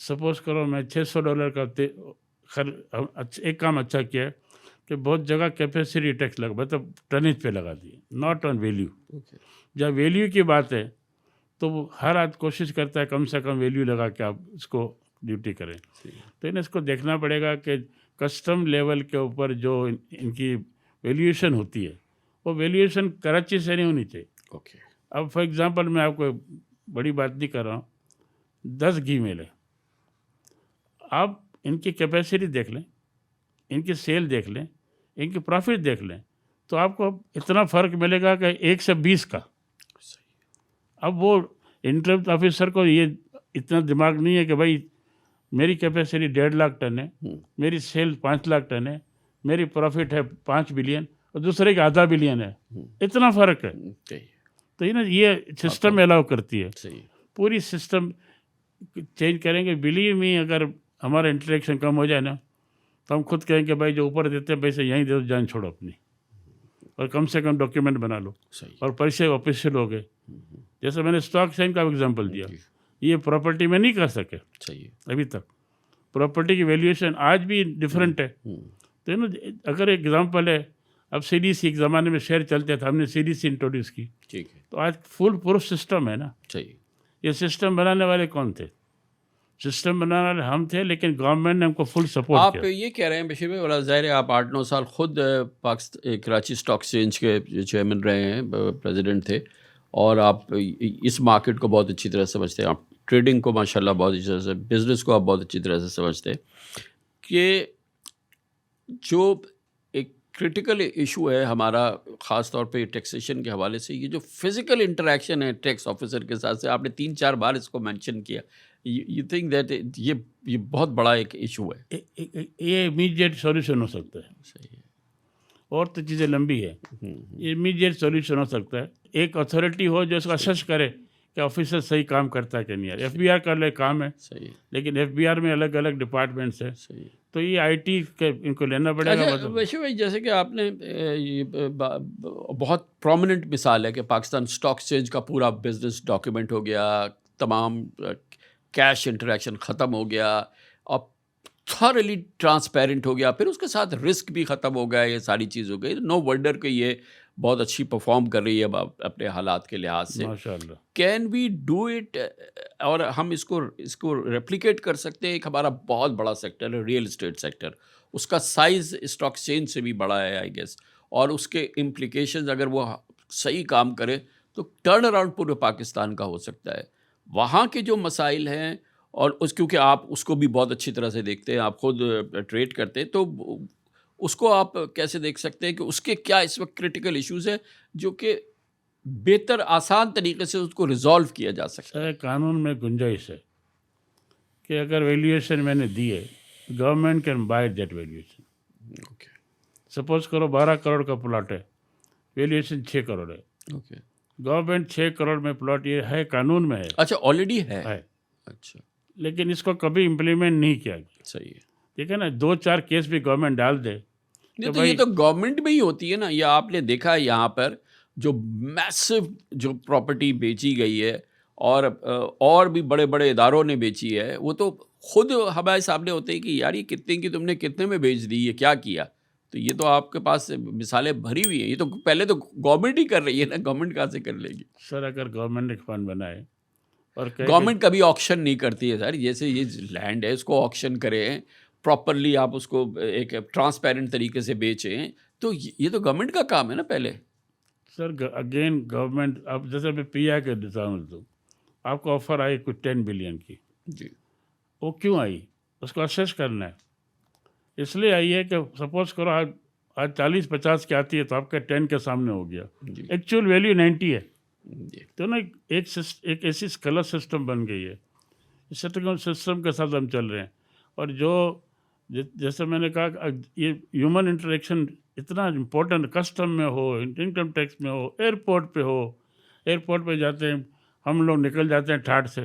Speaker 2: سپوز کرو میں $600 کا ایک کام اچھا کیا ہے کہ بہت جگہ کیپیسٹی ٹیکس لگا، مطلب ٹنیج پہ لگا دیے، ناٹ آن ویلیو. جب ویلیو کی بات ہے تو وہ ہر آدمی کوشش کرتا ہے کم سے کم ویلیو لگا کے آپ اس کو ڈیوٹی کریں. تو اس کو دیکھنا پڑے گا کہ کسٹم لیول کے اوپر جو ان کی ویلیویشن ہوتی ہے وہ ویلیویشن کراچی سے نہیں ہونی چاہیے. اب فار ایگزامپل میں آپ کو بڑی بات نہیں کر رہا ہوں، 10 گھی مل ہے، آپ ان کی کیپیسٹی دیکھ لیں، ان کی سیل دیکھ لیں، ان کی پروفٹ دیکھ لیں، تو آپ کو اتنا فرق ملے گا کہ 1 سے 20 کا. اب وہ انٹرم آفیسر کو یہ اتنا دماغ نہیں ہے کہ بھائی میری کیپیسٹی 1.5 لاکھ ٹن ہے، میری سیل 5 لاکھ ٹن ہے، میری پروفٹ ہے 5 بلین اور دوسرے کا ½ بلین ہے، اتنا فرق ہے. تو یہ سسٹم الاؤ کرتی ہے. پوری سسٹم چینج کریں گے. بلیو می اگر ہمارا انٹریکشن کم ہو جائے نا تو ہم خود کہیں کہ بھائی جو اوپر دیتے ہیں پیسے یہیں دے دو، جان چھوڑو اپنی، اور کم سے کم ڈاکیومنٹ بنا لو اور پیسے آفیشیل ہو گئے. جیسے میں نے اسٹاک سائن کا ایگزامپل دیا، یہ پراپرٹی میں نہیں کر سکے ابھی تک. پراپرٹی کی ویلیویشن آج بھی ڈفرینٹ ہے. تو اگر ایگزامپل ہے، اب سی ڈی سی ایک زمانے میں شیئر چلتے تھے، ہم نے سی ڈی سی انٹروڈیوس کی، تو آج فل پروف سسٹم ہے نا. یہ سسٹم بنانے والے کون تھے؟ سسٹم بنانے والے ہم تھے، لیکن گورنمنٹ نے ہم کو فل سپورٹ کیا.
Speaker 1: آپ یہ کہہ رہے ہیں بشیر بھائی، بڑا ظاہر ہے آپ 8-9 سال خود کراچی اسٹاک ایکسچینج کے چیئرمین رہے ہیں، پریزیڈنٹ تھے، اور آپ اس مارکیٹ کو بہت اچھی طرح سمجھتے ہیں. آپ ٹریڈنگ کو ماشاءاللہ بہت اچھی طرح سے، بزنس کو آپ بہت اچھی طرح سے سمجھتے ہیں کہ جو ایک کرٹیکل ایشو ہے ہمارا، خاص طور پہ ٹیکسیشن کے حوالے سے، یہ جو فزیکل انٹریکشن ہے ٹیکس آفیسر کے ساتھ سے، آپ نے 3-4 بار اس کو مینشن کیا. یو تھنک دیٹ یہ بہت بڑا ایک ایشو ہے.
Speaker 2: یہ امیڈیٹ سولوشن ہو سکتا ہے.
Speaker 1: صحیح ہے.
Speaker 2: اور تو چیزیں لمبی ہے. یہ امیڈیٹ سولوشن ہو سکتا ہے. ایک اتھارٹی ہو جو اس کو اسیس کرے کہ آفیسر صحیح کام کرتا ہے کہ نہیں. ایف بی آر کا الگ کام ہے،
Speaker 1: صحیح،
Speaker 2: لیکن ایف بی آر میں الگ الگ ڈپارٹمنٹس ہیں.
Speaker 1: صحیح.
Speaker 2: تو یہ آئی ٹی کے ان کو لینا پڑے گا.
Speaker 1: اچھا ویشو بھائی، جیسے کہ آپ نے بہت پرومیننٹ مثال ہے کہ پاکستان اسٹاک ایکسچینج کا پورا بزنس ڈاکیومنٹ ہو گیا، تمام کیش انٹریکشن ختم ہو گیا اور تھارلی ٹرانسپیرنٹ ہو گیا، پھر اس کے ساتھ رسک بھی ختم ہو گیا، یہ ساری چیز ہو گئی. نو ونڈر کہ یہ بہت اچھی پرفارم کر رہی ہے اپنے حالات کے لحاظ سے.
Speaker 2: ماشاءاللہ.
Speaker 1: Can we do it? اور ہم اس کو ریپلیکیٹ کر سکتے ہیں. ایک ہمارا بہت بڑا سیکٹر ہے ریئل اسٹیٹ سیکٹر، اس کا سائز اسٹاک ایکسچینج سے بھی بڑا ہے آئی گیس، اور اس کے امپلیکیشنز اگر وہ صحیح کام کرے تو ٹرن اراؤنڈ پورے پاکستان کا ہو سکتا ہے. وہاں کے جو مسائل ہیں، اور کیونکہ آپ اس کو بھی بہت اچھی طرح سے دیکھتے ہیں، آپ خود ٹریڈ کرتے ہیں، تو اس کو آپ کیسے دیکھ سکتے ہیں کہ اس کے کیا اس وقت کرٹیکل ایشوز ہیں جو کہ بہتر آسان طریقے سے اس کو ریزالو کیا جا سکتا ہے؟
Speaker 2: قانون میں گنجائش ہے کہ اگر ویلیویشن میں نے دی ہے، government can buy that valuation. Suppose کرو 12 کروڑ کا پلاٹ ہے، ویلیویشن 6 کروڑ ہے. گورنمنٹ 6 کروڑ میں پلاٹ، یہ ہے قانون میں ہے.
Speaker 1: اچھا آلریڈی ہے. اچھا.
Speaker 2: لیکن اس کو کبھی امپلیمنٹ نہیں کیا گیا.
Speaker 1: صحیح ہے.
Speaker 2: ٹھیک ہے نا. 2-4 کیس بھی گورنمنٹ ڈال دے.
Speaker 1: تو یہ تو گورنمنٹ میں ہی ہوتی ہے نا. یہ آپ نے دیکھا ہے یہاں پر جو میسو جو پراپرٹی بیچی گئی ہے اور بھی بڑے بڑے اداروں نے بیچی ہے، وہ تو خود ہمارے سامنے ہوتے ہیں کہ یار یہ کتنے کی تم نے کتنے میں بیچ دی، یہ کیا کیا. تو یہ تو آپ کے پاس مثالیں بھری ہوئی ہیں. یہ تو پہلے تو گورنمنٹ ہی کر رہی ہے نا، گورنمنٹ کہاں سے کر لے گی؟
Speaker 2: سر اگر گورنمنٹ نے فنڈ بنائے اور
Speaker 1: گورنمنٹ کبھی آکشن نہیں کرتی ہے سر. جیسے یہ لینڈ ہے اس کو آکشن کریں پراپرلی، آپ اس کو ایک ٹرانسپیرنٹ طریقے سے بیچیں، تو یہ تو گورنمنٹ کا کام ہے نا پہلے.
Speaker 2: سر اگین گورنمنٹ، اب جیسے میں پی آئی کے ڈیزائن دوں، آپ کو آفر آئی کچھ 10 بلین کی،
Speaker 1: جی،
Speaker 2: وہ کیوں آئی؟ اس کو اسیس کرنا ہے. اس لیے آئی ہے کہ سپوز کرو آج 40-50 کی آتی ہے تو آپ کا 10 کے سامنے ہو گیا، ایکچوئل ویلیو 90 ہے. تو نا ایک ایسی کلر سسٹم بن گئی ہے. اس سسٹم کے ساتھ ہم چل رہے ہیں. اور جو جیسے میں نے کہا کہ یہ ہیومن انٹریکشن اتنا امپورٹنٹ، کسٹم میں ہو، انکم ٹیکس میں ہو، ایئرپورٹ پہ جاتے ہیں ہم لوگ، نکل جاتے ہیں ٹھاٹ سے،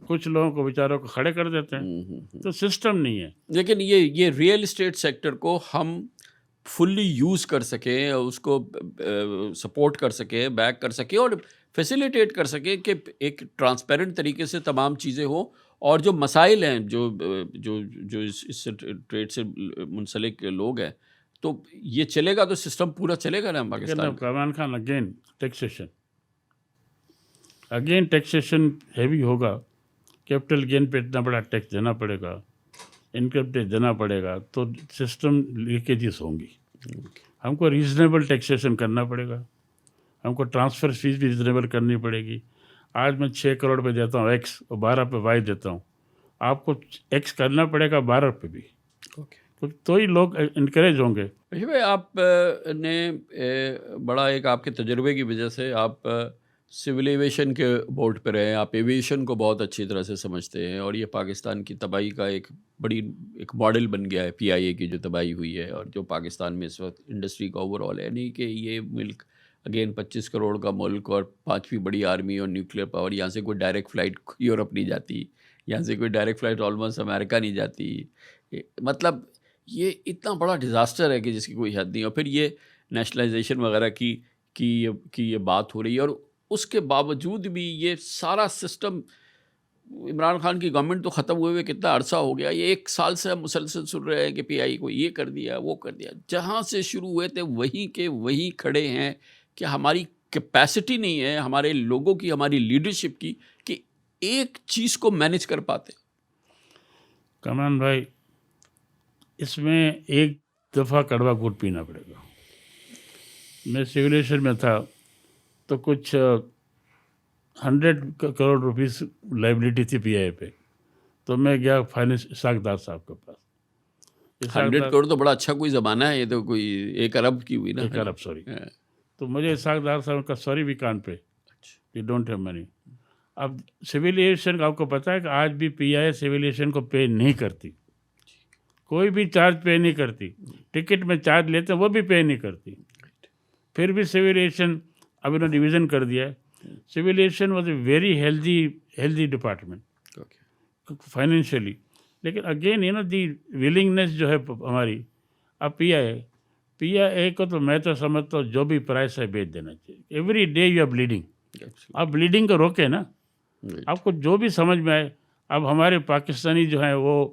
Speaker 2: کچھ لوگوں کو بیچاروں کو کھڑے کر دیتے ہیں. تو سسٹم نہیں ہے.
Speaker 1: لیکن یہ ریئل اسٹیٹ سیکٹر کو ہم فلی یوز کر سکیں، اس کو سپورٹ کر سکیں، بیک کر سکیں اور فیسیلیٹیٹ کر سکیں کہ ایک ٹرانسپیرنٹ طریقے سے تمام چیزیں ہوں، اور جو مسائل ہیں جو اس ٹریڈ سے منسلک لوگ ہیں، تو یہ چلے گا تو سسٹم پورا چلے گا نا پاکستان میں.
Speaker 2: Kamran Khan again taxation heavy ہوگا، کیپٹل گین پہ اتنا بڑا ٹیکس دینا پڑے گا، انکم ٹیکس دینا پڑے گا، تو سسٹم لیکیجز ہوں گی. ہم کو ریزنیبل ٹیکسیشن کرنا پڑے گا، ہم کو ٹرانسفر فیس بھی ریزنیبل کرنی پڑے گی. آج میں 6 کروڑ پہ دیتا ہوں ایکس اور 12 پہ وائی دیتا ہوں، آپ کو ایکس کرنا پڑے گا 12 پہ بھی. تو ہی لوگ انکریج ہوں گے.
Speaker 1: بھائی آپ نے بڑا ایک آپ کے تجربے کی وجہ سے آپ سول ایویشن کے بورڈ پہ رہے، آپ ایویشن کو بہت اچھی طرح سے سمجھتے ہیں، اور یہ پاکستان کی تباہی کا ایک ماڈل بن گیا ہے پی آئی اے کی جو تباہی ہوئی ہے، اور جو پاکستان میں اس وقت انڈسٹری کا اوور آل ہے. نہیں کہ یہ ملک اگین 25 کروڑ کا ملک اور 5ویں بڑی آرمی اور نیوکلیر پاور، یہاں سے کوئی ڈائریکٹ فلائٹ یورپ نہیں جاتی، یہاں سے کوئی ڈائریکٹ فلائٹ آلموسٹ امریکہ نہیں جاتی. مطلب یہ اتنا بڑا ڈیزاسٹر ہے کہ جس کی کوئی حد نہیں. اور پھر یہ نیشنلائزیشن وغیرہ کی یہ بات ہو رہی ہے، اور اس کے باوجود بھی یہ سارا سسٹم، عمران خان کی گورنمنٹ تو ختم ہوئے کتنا عرصہ ہو گیا، یہ 1 سال سے ہم مسلسل سن رہے ہیں کہ پی آئی کو یہ کر دیا وہ کر دیا. جہاں سے شروع ہوئے تھے وہیں کے وہیں کھڑے ہیں کہ ہماری کیپیسٹی نہیں ہے ہمارے لوگوں کی، ہماری لیڈرشپ کی، کہ ایک چیز کو مینیج کر پاتے.
Speaker 2: کمان بھائی، اس میں ایک دفعہ کڑوا گڑ پینا پڑے گا. میں سیولیشن میں تھا تو کچھ 100 کروڑ روپیز لائبلٹی تھی پی آئی پہ، تو میں گیا فائنینس اسحاق ڈار صاحب کے پاس.
Speaker 1: 100 کروڑ تو بڑا اچھا کوئی زمانہ ہے، یہ تو کوئی 1 ارب کی ہوئی نا.
Speaker 2: 1 ارب سوری. تو مجھے اسحاق ڈار صاحب کا sorry we can't pay, you don't have money. اب سول ایویشن آپ کو پتہ ہے کہ آج بھی پی آئی سول ایویشن کو پے نہیں کرتی، کوئی بھی چارج پے نہیں کرتی. ٹکٹ میں چارج لیتے ہیں وہ بھی پے نہیں کرتی. پھر بھی سول ایویشن اب انہوں نے ڈویژن کر دیا ہے. Civil aviation was a very healthy department financially. لیکن اگین دی ولنگنیس جو ہے ہماری، اب پی آئی اے کو تو میں تو سمجھتا ہوں جو بھی پرائس ہے بیچ دینا چاہیے. Every day you are bleeding. آپ بلیڈنگ کو روکے نا، آپ کو جو بھی سمجھ میں آئے. اب ہمارے پاکستانی جو ہیں وہ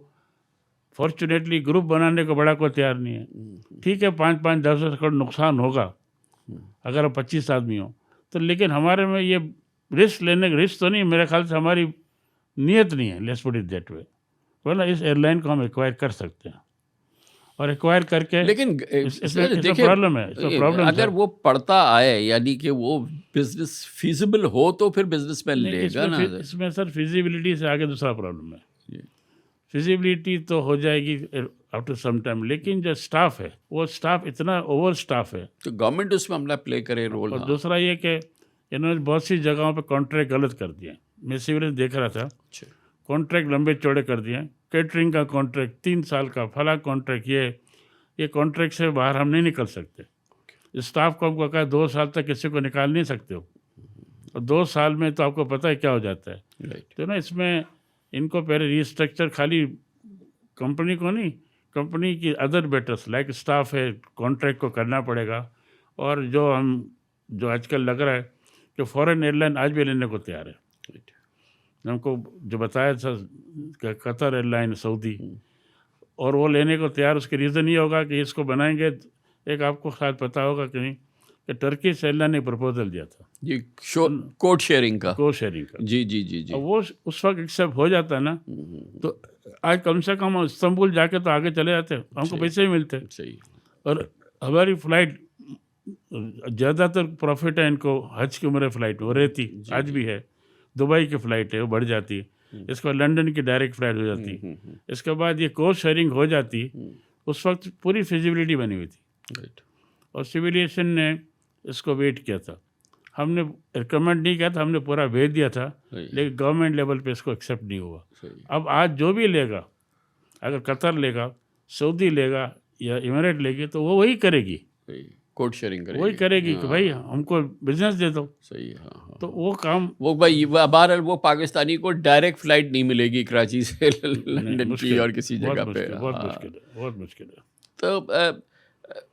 Speaker 2: فارچونیٹلی گروپ بنانے کو بڑا کوئی تیار نہیں ہے. ٹھیک ہے 5-5 10 کروڑ نقصان ہوگا اگر 25 آدمی ہوں تو، لیکن ہمارے میں یہ رسک لینے کا رسک تو نہیں، میرے خیال سے ہماری نیت نہیں ہے. Let's put it that way. ورنہ اس ایئر لائن کو ہم ایکوائر کر سکتے ہیں، اور ایکوائر کر کے
Speaker 1: لیکن
Speaker 2: پرابلم ہے.
Speaker 1: اگر وہ پڑھتا آئے، یعنی کہ وہ بزنس فیزیبل ہو تو پھر بزنس مین لے گا نا.
Speaker 2: اس میں سر فیزیبلٹی سے آگے دوسرا پرابلم ہے. فیزیبلٹی تو ہو جائے گی آفٹر سم ٹائم، لیکن جو اسٹاف ہے وہ اسٹاف اتنا اوور اسٹاف ہے،
Speaker 1: تو گورنمنٹ اس میں اپنا پلے کرے رول.
Speaker 2: اور دوسرا یہ کہ انہوں نے بہت سی جگہوں پہ کانٹریکٹ غلط کر دیے. میں سیوریج دیکھ رہا تھا، کانٹریکٹ لمبے چوڑے کر دیے. کیٹرنگ کا کانٹریکٹ 3 سال کا، فلاں کانٹریکٹ، یہ کانٹریکٹ سے باہر ہم نہیں نکل سکتے. اسٹاف کو ہم کو کہا 2 سال تک کسی کو نکال نہیں سکتے ہو، اور 2 سال میں تو آپ کو پتہ ہے کیا ہو جاتا ہے. تو نا اس میں ان کو پہلے ریسٹرکچر، خالی کمپنی کو نہیں، کمپنی کی ادر بیٹرس لائک اسٹاف ہے، کانٹریکٹ کو کرنا پڑے گا. اور جو آج کل لگ رہا ہے کہ فورن ایئر لائن آج بھی لینے کو تیار ہے. ہم کو جو بتایا تھا کہ قطر ایئر لائن، سعودی، اور وہ لینے کو تیار. اس کے ریزن یہ ہوگا کہ اس کو بنائیں گے. ایک آپ کو خیال پتہ ہوگا کہ نہیں کہ ٹرکش ایئر لائن نے پرپوزل دیا تھا
Speaker 1: جی کوڈ شیئرنگ کا. جی
Speaker 2: وہ اس وقت ایکسیپٹ ہو جاتا ہے نا، تو آج کم سے کم استنبول جا کے تو آگے چلے جاتے، ہم کو پیسے بھی ملتے. اور ہماری فلائٹ زیادہ تر پروفٹ ہے ان کو حج کی عمرہ فلائٹ وہ رہتی، آج بھی ہے. دبئی کی فلائٹ ہے وہ بڑھ جاتی ہے، اس کو لنڈن کی ڈائریکٹ فلائٹ ہو جاتی. اس کے بعد یہ کوسٹ شیئرنگ ہو جاتی. اس وقت پوری فیزیبلٹی بنی ہوئی تھی، اور سول ایویشن نے اس کو ویٹ کیا تھا. ہم نے ریکمینڈ نہیں کیا تھا، ہم نے پورا بھیج دیا تھا، لیکن گورنمنٹ لیول پہ اس کو ایکسیپٹ نہیں ہوا. اب آج جو بھی لے گا، اگر قطر لے گا، سعودی لے گا یا ایمریٹ لے گی، تو وہ وہی کرے گی،
Speaker 1: کوڈ شیئرنگ
Speaker 2: وہی کرے گی کہ بھائی ہم کو بزنس دے دو.
Speaker 1: صحیح. ہاں
Speaker 2: تو وہ کام
Speaker 1: وہ بھائی بہرحال وہ پاکستانی کو ڈائریکٹ فلائٹ نہیں ملے گی کراچی سے لنڈن کی اور کسی جگہ پہ.
Speaker 2: بہت مشکل ہے.
Speaker 1: تو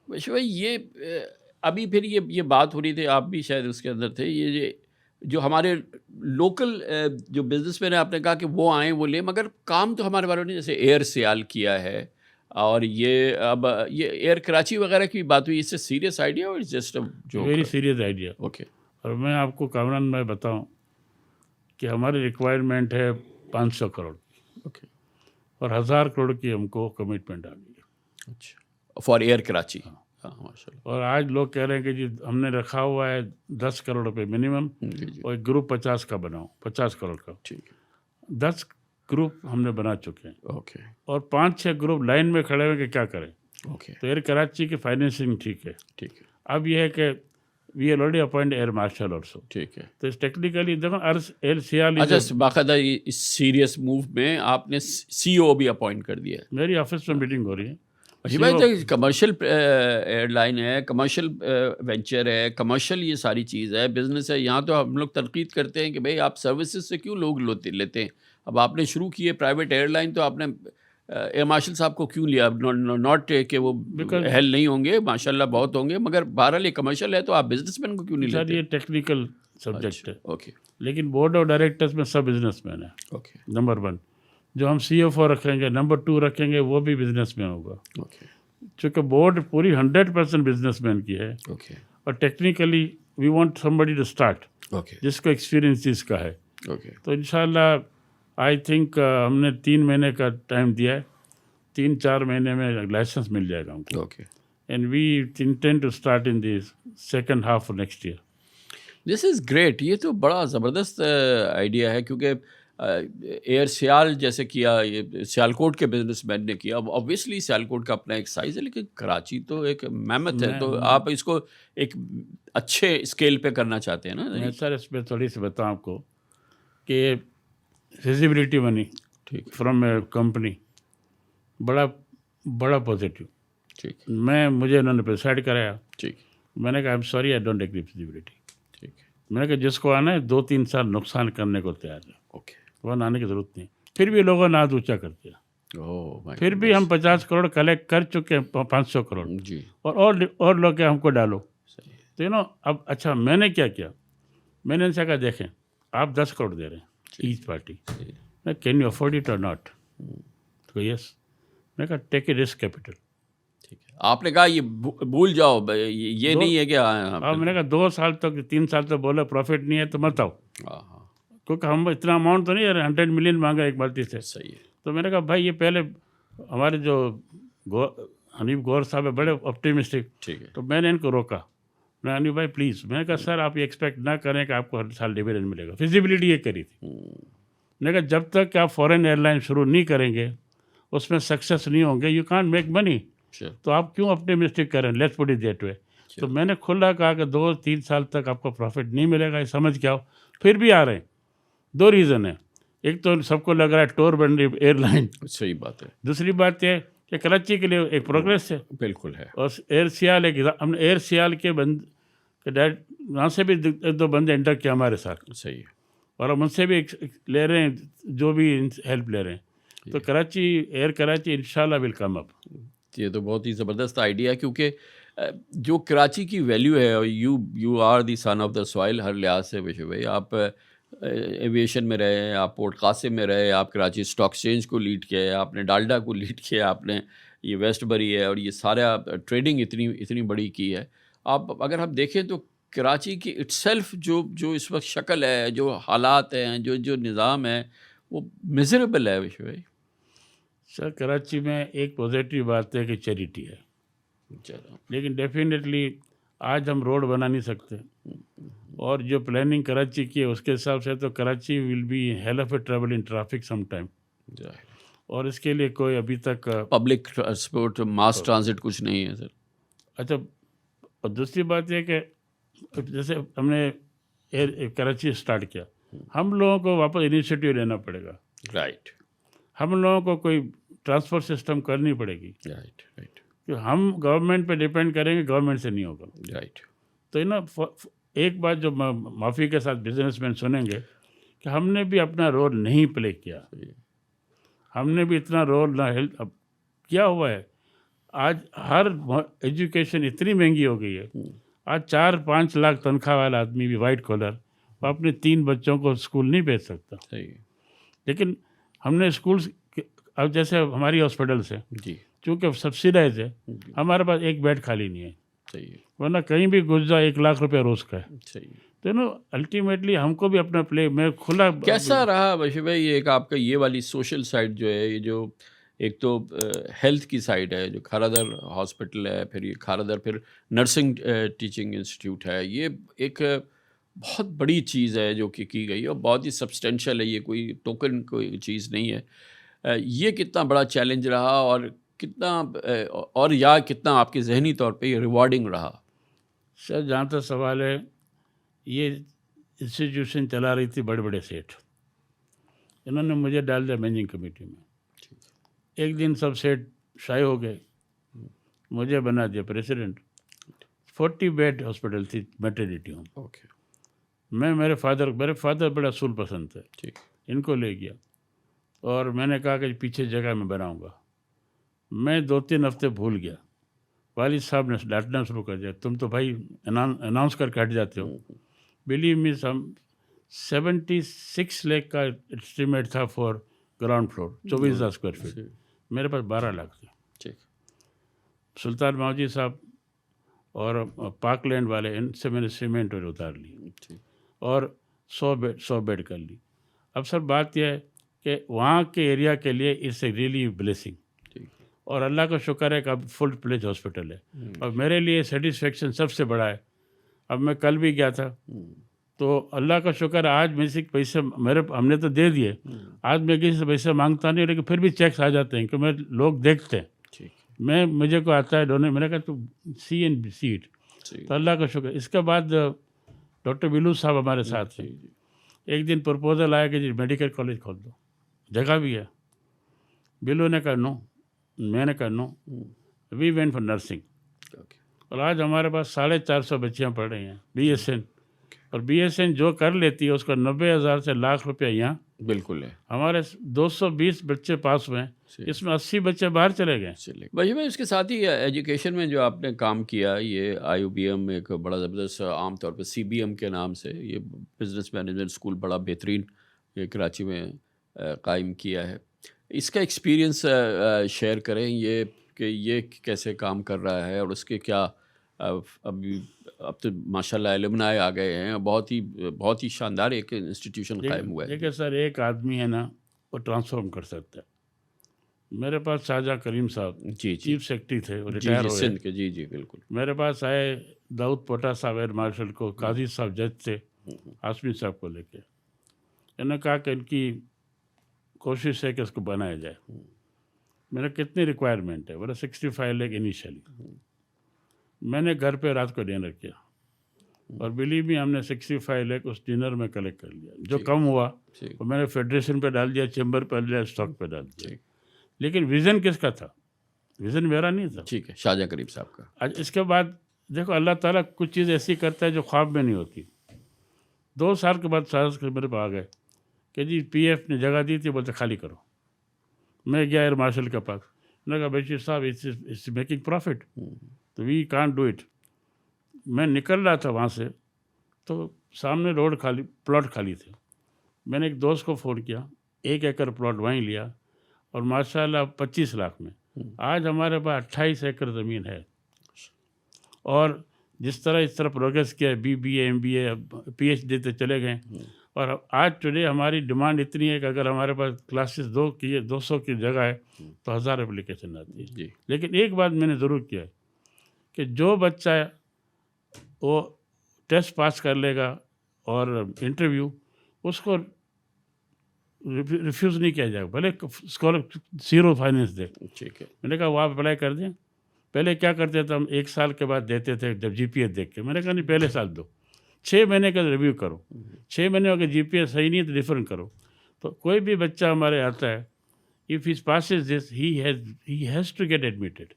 Speaker 1: بھائی یہ ابھی پھر یہ بات ہو رہی تھی، آپ بھی شاید اس کے اندر تھے، یہ جو ہمارے لوکل جو بزنس مین ہے آپ نے کہا کہ وہ آئیں وہ لیں، مگر کام تو ہمارے والوں نے جیسے ایئر سیال کیا ہے، اور یہ اب یہ ایئر کراچی وغیرہ کی بات ہوئی، اس سے سیریس آئیڈیا اور جسٹ جو
Speaker 2: ویری سیریس آئیڈیا.
Speaker 1: اوکے
Speaker 2: اور میں آپ کو کامران میں بتاؤں کہ ہماری ریکوائرمنٹ ہے 500 کروڑ
Speaker 1: اوکے
Speaker 2: اور 1000 کروڑ کی ہم کو کمٹمنٹ آ گئی ہے.
Speaker 1: اچھا فار ایئر کراچی. ہاں ماشاء اللہ.
Speaker 2: اور آج لوگ کہہ رہے ہیں کہ جی ہم نے رکھا ہوا ہے 10 کروڑ روپے منیمم،
Speaker 1: جی جی
Speaker 2: اور ایک گروپ 50 کا بناؤ، 50 کروڑ کا.
Speaker 1: ٹھیک ہے.
Speaker 2: 10 گروپ ہم نے بنا چکے ہیں
Speaker 1: اوکے
Speaker 2: اور 5-6 گروپ لائن میں کھڑے ہوئے کہ کیا کریں.
Speaker 1: اوکے
Speaker 2: تو ایئر کراچی کی فائنینسنگ ٹھیک ہے.
Speaker 1: ٹھیک ہے
Speaker 2: اب یہ ہے کہ we already appoint air marshal also.
Speaker 1: ٹھیک ہے.
Speaker 2: تو ٹیکنیکلی دیکھو ایئر سیال
Speaker 1: اچھا باقاعدہ اس سیریس موو میں آپ نے سی او بھی اپوائنٹ کر دیا ہے.
Speaker 2: میری آفس میں میٹنگ ہو رہی ہے.
Speaker 1: جی بھائی کمرشل ایئر لائن ہے، کمرشل وینچر ہے، کمرشل یہ ساری چیز ہے، بزنس ہے. یہاں تو ہم لوگ تنقید کرتے ہیں کہ بھئی آپ سروسز سے کیوں لوگ لیتے ہیں. اب آپ نے شروع کی ہے پرائیویٹ ایئر لائن، تو آپ نے ایئر مارشل صاحب کو کیوں لیا؟ ناٹ کہ وہ اہل نہیں ہوں گے، ماشاء اللہ بہت ہوں گے، مگر بہرحال یہ کمرشل ہے تو آپ بزنس مین کو کیوں نہیں
Speaker 2: سر.
Speaker 1: لیتے؟
Speaker 2: یہ ٹیکنیکل سبجیکٹ ہے.
Speaker 1: اوکے
Speaker 2: لیکن بورڈ آف ڈائریکٹرز میں سب بزنس مین ہیں.
Speaker 1: اوکے
Speaker 2: نمبر 1 جو ہم سی ایف او رکھیں گے، نمبر 2 رکھیں گے وہ بھی بزنس مین ہوگا.
Speaker 1: اوکے
Speaker 2: چونکہ بورڈ پوری 100% بزنس مین کی ہے.
Speaker 1: اوکے
Speaker 2: اور technically we want somebody to start
Speaker 1: okay
Speaker 2: جس کو ایکسپیرینس اس کا ہے.
Speaker 1: اوکے
Speaker 2: تو انشاءاللہ آئی تھنک ہم نے 3 مہینے کا ٹائم دیا ہے، 3-4 مہینے میں لائسنس مل جائے گا ہم کو.
Speaker 1: Okay.
Speaker 2: And we intend to start in the second half of next year.
Speaker 1: This is great. یہ تو بڑا زبردست آئیڈیا ہے، کیونکہ ایئر سیال جیسے کیا، یہ سیالکوٹ کے بزنس مین نے کیا. اوبویسلی سیالکوٹ کا اپنا ایک سائز ہے، لیکن کراچی تو ایک میمت ہے، تو آپ اس کو ایک اچھے اسکیل پہ کرنا چاہتے ہیں نا.
Speaker 2: میں سر اس پہ تھوڑی سی بتاؤں آپ کو کہ فیزیبلٹی بنی
Speaker 1: ٹھیک
Speaker 2: فرام اے کمپنی، بڑا پازیٹیو.
Speaker 1: ٹھیک
Speaker 2: مجھے انہوں نے پریسائڈ کرایا.
Speaker 1: ٹھیک
Speaker 2: میں نے کہا I am sorry I don't agree feasibility.
Speaker 1: ٹھیک
Speaker 2: میں نے کہا جس کو آنا ہے 2-3 سال نقصان کرنے کو تیار ہے،
Speaker 1: اوکے.
Speaker 2: وہ آنے کی ضرورت نہیں. پھر بھی لوگوں نے ہاتھ اونچا کر دیا.
Speaker 1: اوہ
Speaker 2: پھر بھی ہم 50 کروڑ کلیکٹ کر چکے ہیں، 500 کروڑ،
Speaker 1: جی
Speaker 2: اور لوگ کہ ہم کو ڈالو.
Speaker 1: صحیح ہے.
Speaker 2: تو اب اچھا میں نے کیا میں نے ان سے کہا دیکھیں آپ 10 کروڑ دے رہے ہیں ایچ پارٹی، میں کین یو افورڈ اٹ اور ناٹ؟ تو یس. میں نے کہا ٹیک اے رسک کیپٹل.
Speaker 1: ٹھیک ہے. آپ نے کہا یہ بھول جاؤ، یہ نہیں ہے کہ
Speaker 2: اب میں نے کہا 2 سال تک 3 سال تک بولا پروفٹ نہیں ہے تو مت آؤ،
Speaker 1: ہاں
Speaker 2: کیونکہ ہم اتنا اماؤنٹ تو نہیں 100 ملین مانگا ایک بلٹی سے.
Speaker 1: صحیح ہے.
Speaker 2: تو میں نے کہا بھائی یہ پہلے ہمارے جو حنیف گور صاحب ہے بڑے آپٹیمسٹک.
Speaker 1: ٹھیک ہے.
Speaker 2: تو میں نے ان کو روکا. میں حنیف بھائی پلیز، میں نے کہا سر آپ یہ ایکسپیکٹ نہ کریں کہ آپ کو ہر سال ڈیویڈنڈ ملے گا. فیزیبلٹی یہ کری تھی. میں نے کہا جب تک کہ آپ فورن ایئر لائن شروع نہیں کریں گے، اس میں سکسیس نہیں ہوں گے، یو کانٹ میک منی. تو آپ کیوں اپنے مسٹیک کریں؟ Let's put it that way. تو میں نے کھلا کہا کہ 2-3 سال تک آپ کو پروفٹ نہیں ملے گا، یہ سمجھ کے آؤ. پھر بھی آ رہے ہیں. 2 ریزن ہیں. ایک تو سب کو لگ رہا ہے ٹور بن رہی ایئر لائن،
Speaker 1: صحیح بات ہے.
Speaker 2: دوسری بات یہ کہ کراچی کے لیے ایک پروگریس ہے.
Speaker 1: بالکل ہے.
Speaker 2: اور ایئر سیال ہم نے ایئر سیال کے وہاں سے بھی 2 بندے انٹر کیا ہمارے ساتھ.
Speaker 1: صحیح ہے.
Speaker 2: اور ہم ان سے بھی لے رہے ہیں جو بھی ہیلپ لے رہے ہیں. تو کراچی ایئر کراچی انشاءاللہ ول کم اپ.
Speaker 1: یہ تو بہت ہی زبردست آئیڈیا ہے، کیونکہ جو کراچی کی ویلیو ہے، اور you are the son of the soil ہر لحاظ سے. وشو بھائی آپ ایویشن میں رہے، آپ پورٹ قاسم میں رہے، آپ کراچی اسٹاک ایکسچینج کو لیڈ کیا ہے، آپ نے ڈالڈا کو لیڈ کیا، آپ نے یہ ویسٹ بری ہے، اور یہ سارا ٹریڈنگ اتنی بڑی کی ہے. آپ اگر ہم دیکھیں تو کراچی کی اٹ سیلف جو اس وقت شکل ہے، جو حالات ہیں، جو نظام ہے، وہ میزریبل ہے. وشو بھائی
Speaker 2: سر کراچی میں ایک پازیٹیو بات ہے کہ چیریٹی ہے، لیکن ڈیفینیٹلی آج ہم روڈ بنا نہیں سکتے. اور جو پلاننگ کراچی کی ہے اس کے حساب سے تو Karachi will be hell of a travel in traffic some time. اور اس کے لیے کوئی ابھی تک
Speaker 1: پبلک ٹرانسپورٹ ماس ٹرانزٹ کچھ نہیں ہے سر. اچھا.
Speaker 2: اور دوسری بات یہ کہ جیسے ہم نے کراچی اسٹارٹ کیا، ہم لوگوں کو واپس انیشیٹیو لینا پڑے گا.
Speaker 1: رائٹ.
Speaker 2: ہم لوگوں کو کوئی ٹرانسپورٹ سسٹم کرنی پڑے گی.
Speaker 1: Right right.
Speaker 2: کہ ہم گورنمنٹ پہ ڈپینڈ کریں گے، گورنمنٹ سے نہیں ہوگا.
Speaker 1: رائٹ.
Speaker 2: تو ایک بات جو معافی کے ساتھ بزنس مین سنیں گے کہ ہم نے بھی اپنا رول نہیں پلے کیا. ہم نے بھی اتنا رول نہ اب کیا ہوا ہے. آج ہر ایجوکیشن اتنی مہنگی ہو گئی ہے. آج 4-5 لاکھ تنخواہ والا آدمی بھی وائٹ کالر وہ اپنے 3 بچوں کو اسکول نہیں بھیج سکتا.
Speaker 1: صحیح.
Speaker 2: لیکن ہم نے اسکولس اب جیسے ہماری ہاسپٹلس ہیں
Speaker 1: جی.
Speaker 2: چونکہ سبسیڈائز ہے, ہمارے پاس ایک بیڈ خالی نہیں ہے,
Speaker 1: صحیح.
Speaker 2: ورنہ کہیں بھی گھس جاؤ 1 لاکھ روپے روز کا ہے.
Speaker 1: صحیح.
Speaker 2: تو الٹیمیٹلی ہم کو بھی اپنا میں کھلا.
Speaker 1: کیسا رہا بشیر بھائی ایک آپ کا یہ والی سوشل سائڈ جو ہے, یہ جو ایک تو ہیلتھ کی سائڈ ہے جو کھارادر ہاسپٹل ہے, پھر یہ کھارادر پھر نرسنگ ٹیچنگ انسٹیٹیوٹ ہے, یہ ایک بہت بڑی چیز ہے جو کہ کی گئی اور بہت ہی سبسٹینشیل ہے, یہ کوئی ٹوکن کوئی چیز نہیں ہے. یہ کتنا بڑا چیلنج رہا اور کتنا اور یا کتنا آپ کے ذہنی طور پہ یہ ریوارڈنگ رہا؟
Speaker 2: سر جہاں تک سوال ہے, یہ انسٹیٹیوشن چلا رہی تھی بڑے بڑے سیٹ, انہوں نے مجھے ڈال دیا مینیجنگ کمیٹی میں. ایک دن سب سیٹ شائع ہو گئے, مجھے بنا دیا پریسیڈنٹ. 40 بیڈ ہاسپٹل تھی میٹرنیٹی ہوم.
Speaker 1: اوکے.
Speaker 2: میرے فادر بڑا اصول پسند تھے,
Speaker 1: ٹھیک.
Speaker 2: ان کو لے گیا اور میں نے کہا کہ پیچھے جگہ میں بناؤں گا. میں 2-3 ہفتے بھول گیا. والد صاحب نے ڈانٹنا شروع کر دیا, تم تو بھائی اناؤنس کر کے ہٹ جاتے ہو. بلیو می, 76 لاکھ کا اسٹیمیٹ تھا for ground floor, 24,000 square feet. میرے پاس 12 لاکھ تھے.
Speaker 1: ٹھیک.
Speaker 2: سلطان ماوجی صاحب اور پاک لینڈ والے, ان سے میں نے سیمنٹ اتار لی اور 100 بیڈ کر لی. اب سر بات یہ ہے کہ وہاں کے ایریا کے لیے اٹس اے ریئلی بلیسنگ, اور اللہ کا شکر ہے کہ اب فل پلیج ہاسپٹل ہے, اور میرے لیے سیٹسفیکشن سب سے بڑا ہے. اب میں کل بھی گیا تھا تو اللہ کا شکر ہے, آج میں سے پیسے ہم نے تو دے دیے, آج میں کسی سے پیسے مانگتا نہیں, لیکن پھر بھی چیکس آ جاتے ہیں کہ لوگ دیکھتے ہیں. مجھے کو آتا ہے ڈونیٹ, میں نے کہا تو سی اینڈ سی اٹ, تو اللہ کا شکر. اس کے بعد ڈاکٹر بلو صاحب ہمارے ساتھ ہیں. ایک دن پرپوزل آیا کہ جی میڈیکل کالج کھول دو, جگہ بھی ہے. بلو نے کہا نو, میں نے کہا نو, وی وینٹ فار نرسنگ. اور آج ہمارے پاس 450 بچیاں پڑھ رہی ہیں بی ایس این, اور بی ایس این جو کر لیتی ہے اس کا 90,000 سے لاکھ روپیہ یہاں
Speaker 1: بالکل ہے.
Speaker 2: ہمارے 220 بچے پاس ہوئے ہیں, اس میں 80 بچے باہر چلے گئے.
Speaker 1: بھائی میں اس کے ساتھ ہی ایجوکیشن میں جو آپ نے کام کیا, یہ IUBM ایک بڑا زبردست, عام طور پہ CBM کے نام سے یہ بزنس مینجمنٹ اسکول بڑا بہترین یہ کراچی میں قائم کیا ہے. اس کا ایکسپیرینس شیئر کریں, یہ کہ یہ کیسے کام کر رہا ہے اور اس کے کیا ابھی اب تو ماشاء اللہ الومنائی آ گئے ہیں, بہت ہی شاندار ایک انسٹیٹیوشن قائم ہوا ہے.
Speaker 2: دیکھیں سر, ایک آدمی ہے نا وہ ٹرانسفارم کر سکتا ہے. میرے پاس شاہجہاں کریم صاحب چیف سیکرٹری تھے, وہ ریٹائر ہو گئے.
Speaker 1: جی بالکل.
Speaker 2: میرے پاس آئے داؤد پوٹا صاحب ایئر مارشل کو, قاضی صاحب جج تھے, ہاشمی صاحب کو لے کے. انہوں نے کہا کہ ان کی کوشش ہے کہ اس کو بنایا جائے. میرا کتنی ریکوائرمنٹ ہے, بولا 65 لاکھ انیشیلی. میں نے گھر پہ رات کو ڈنر کیا, اور بلیو می ہم نے 65 لاکھ اس ڈنر میں کلیکٹ کر لیا. جو کم ہوا وہ میں نے فیڈریشن پہ ڈال دیا, چیمبر پہ ڈال دیا, اسٹاک پہ ڈال دیا. لیکن ویژن کس کا تھا؟ ویژن میرا نہیں تھا.
Speaker 1: ٹھیک ہے, شاہجہاں کریم صاحب کا.
Speaker 2: آج اس کے بعد دیکھو اللہ تعالیٰ کچھ چیز ایسی کرتا ہے جو خواب میں نہیں ہوتی. 2 سال کے بعد سارے میرے پہ آ گئے کہ جی PF نے جگہ دی تھی, بولتے خالی کرو. میں گیا ایئر مارشل کے پاس, میں نے کہا بشیر صاحب اٹس میکنگ پروفٹ, تو وی کانٹ ڈو اٹ. میں نکل رہا تھا وہاں سے تو سامنے روڈ خالی, پلاٹ خالی تھے. میں نے ایک دوست کو فون کیا, 1 ایکڑ پلاٹ وہیں لیا, اور ماشاء اللہ 25 لاکھ میں آج ہمارے پاس 28 ایکڑ زمین ہے. اور جس طرح پروگریس کیا ہے, BBA MBA PhD تے چلے گئے. اور آج ٹوڈے ہماری ڈیمانڈ اتنی ہے کہ اگر ہمارے پاس کلاسز 200 کی جگہ ہے تو 1000 اپلیکیشن آتی ہے. لیکن ایک بات میں نے ضرور کیا ہے کہ جو بچہ وہ ٹیسٹ پاس کر لے گا اور انٹرویو, اس کو ریفیوز نہیں کیا جائے گا, بھلے اسکالر 0 فائنینس دے.
Speaker 1: ٹھیک ہے.
Speaker 2: میں نے کہا وہ آپ اپلائی کر دیں. پہلے کیا کرتے تھے ہم, 1 سال کے بعد دیتے تھے جب GPS دیکھ کے. میں نے کہا نہیں, پہلے سال دو, 6 مہینے کا ریویو کرو. 6 مہینے اگر GPS صحیح نہیں ہے تو ریفر کرو. تو کوئی بھی بچہ ہمارے آتا ہے, if he passes this he has to get admitted.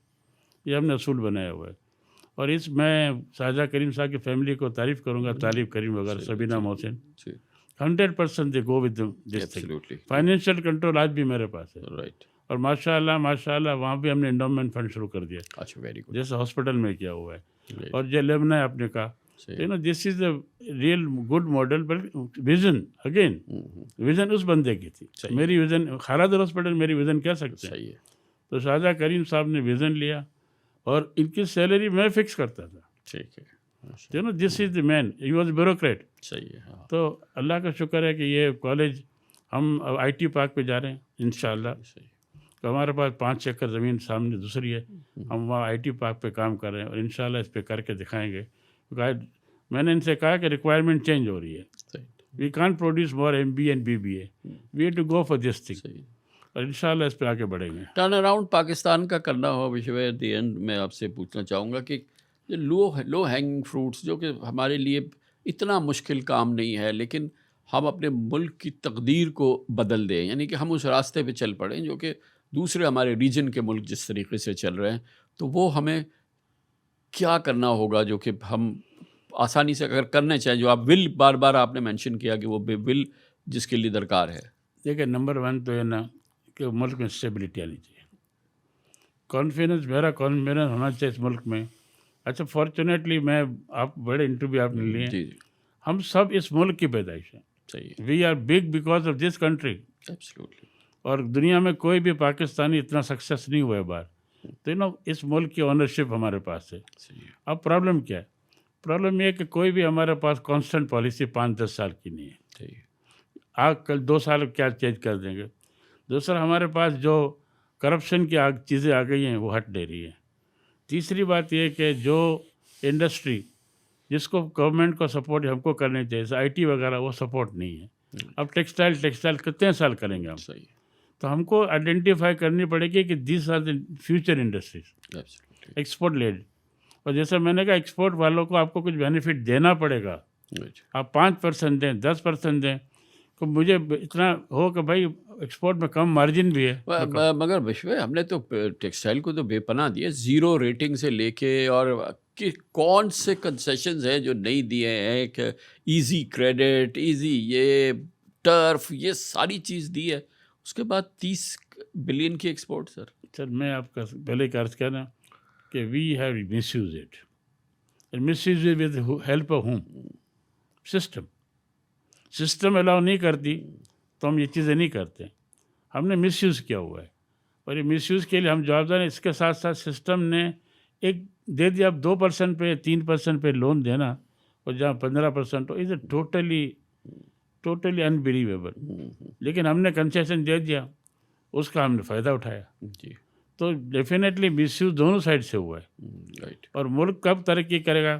Speaker 2: یہ ہم نے اصول بنایا ہوا ہے. اور اس میں شاہجہاں کریم صاحب کی فیملی کو تعریف کروں گا, طالب کریم وغیرہ, Sabina Mohsin, 100% they go with this thing. Financial control آج بھی میرے پاس ہے.
Speaker 1: رائٹ.
Speaker 2: اور ماشاء اللہ وہاں بھی ہم نے انڈومنٹ فنڈ شروع کر دیا.
Speaker 1: اچھا, ویری گڈ.
Speaker 2: جیسے ہاسپٹل میں کیا ہوا ہے. اور جو لیبنا ہے آپ نے کہا, this is a real good model. But vision again vision اس بندے کی تھی. میری ویژن خالد ہاسپٹل میری ویژن کہہ سکتے ہیں. تو شاہجہاں کریم صاحب نے ویژن لیا اور ان کی سیلری میں فکس کرتا تھا.
Speaker 1: ٹھیک ہے.
Speaker 2: This is the man. He was bureaucrat.
Speaker 1: صحیح ہے.
Speaker 2: تو اللہ کا شکر ہے کہ یہ کالج ہم آئی ٹی پارک پہ جا رہے ہیں انشاءاللہ. تو ہمارے پاس 5 ایکڑ زمین سامنے دوسری ہے. ہم وہاں آئی ٹی پارک پہ کام کر رہے ہیں اور انشاءاللہ اس پہ کر کے دکھائیں گے. میں نے ان سے کہا کہ ریکوائرمنٹ چینج ہو رہی ہے. We can't produce more MBA and BBA. We have to go for this thing. اور انشاءاللہ اس پہ آگے بڑھیں گے.
Speaker 1: ٹرن اراؤنڈ پاکستان کا کرنا ہو وشو ایٹ دی اینڈ میں آپ سے پوچھنا چاہوں گا کہ لو ہینگنگ فروٹس جو کہ ہمارے لیے اتنا مشکل کام نہیں ہے لیکن ہم اپنے ملک کی تقدیر کو بدل دیں, یعنی کہ ہم اس راستے پہ چل پڑیں جو کہ دوسرے ہمارے ریجن کے ملک جس طریقے سے چل رہے ہیں, تو وہ ہمیں کیا کرنا ہوگا جو کہ ہم آسانی سے اگر کرنا چاہیں, جو آپ ول بار بار آپ نے مینشن کیا کہ وہ ول جس کے لیے درکار ہے.
Speaker 2: دیکھیں نمبر 1 تو ہے نا کہ ملک میں اسٹیبلٹی آنی چاہیے. میرا کانفیڈنس ہونا چاہیے اس ملک میں. اچھا فارچونیٹلی میں آپ بڑے انٹرویو آپ نے لیے.
Speaker 1: جی
Speaker 2: ہم سب اس ملک کی پیدائش ہیں.
Speaker 1: صحیح.
Speaker 2: We are big because of this country.
Speaker 1: Absolutely.
Speaker 2: اور دنیا میں کوئی بھی پاکستانی اتنا سکسیس نہیں ہوا ہے باہر. تو اس ملک کی اونرشپ ہمارے پاس ہے. اب پرابلم کیا ہے؟ پرابلم یہ ہے کہ کوئی بھی ہمارے پاس کانسٹنٹ پالیسی 5-10 سال کی نہیں ہے. آج کل 2 سال کیا چینج کر دیں گے. دوسرا ہمارے پاس جو کرپشن کی چیزیں آ گئی ہیں وہ ہٹ دے رہی ہیں. تیسری بات یہ کہ جو انڈسٹری جس کو گورنمنٹ کو سپورٹ ہم کو کرنے چاہیے جیسے IT وغیرہ وہ سپورٹ نہیں ہے. اب ٹیکسٹائل کتنے سال کریں گے ہم؟
Speaker 1: صحیح.
Speaker 2: تو ہم کو آئیڈینٹیفائی کرنی پڑے گی کہ these are the future industries export led. اور جیسے میں نے کہا ایکسپورٹ والوں کو آپ کو کچھ بینیفٹ دینا پڑے گا. آپ 5% دیں 10% دیں تو مجھے اتنا ہو کہ بھائی ایکسپورٹ میں کم مارجن بھی ہے.
Speaker 1: مگر وشو ہم نے تو ٹیکسٹائل کو تو بے پناہ دیے 0 ریٹنگ سے لے کے, اور کہ کون سے کنسیشنز ہیں جو نہیں دیے ہیں کہ ایزی کریڈٹ ایزی یہ ٹرف یہ ساری چیز دی ہے. اس کے بعد 30 بلین کی ایکسپورٹ. سر
Speaker 2: میں آپ کا پہلے کا عرض کرنا کہ we have misuse it and misuse it with help of home. System allow نہیں کرتی تو ہم یہ چیزیں نہیں کرتے. ہم نے مس یوز کیا ہوا ہے اور یہ مس یوز کے لیے ہم جوابدار ہیں. اس کے ساتھ ساتھ سسٹم نے ایک دے دیا اب 2% پہ 3% پہ لون دینا اور جہاں 15% ہو از اے ٹوٹلی انبلیویبل. لیکن ہم نے کنسیشن دے دیا, اس کا ہم نے فائدہ اٹھایا. جی تو ڈیفینیٹلی مس یوز دونوں سائڈ سے ہوا ہے. رائٹ. اور ملک کب ترقی کرے گا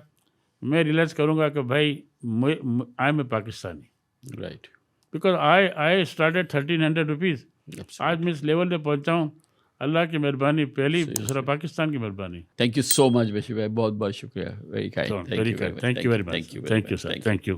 Speaker 2: میں ریئلائز کروں گا کہ بھائی I am a Pakistani.
Speaker 1: Right.
Speaker 2: Because I started 1300 rupees. آج میں اس لیول پہ پہنچا ہوں اللہ کی مہربانی, پہلی دوسرا پاکستان کی مہربانی.
Speaker 1: تھینک یو سو مچ وشو بھائی, بہت بہت شکریہ. Very kind.
Speaker 2: Thank you very much. Thank you sir. Thank you.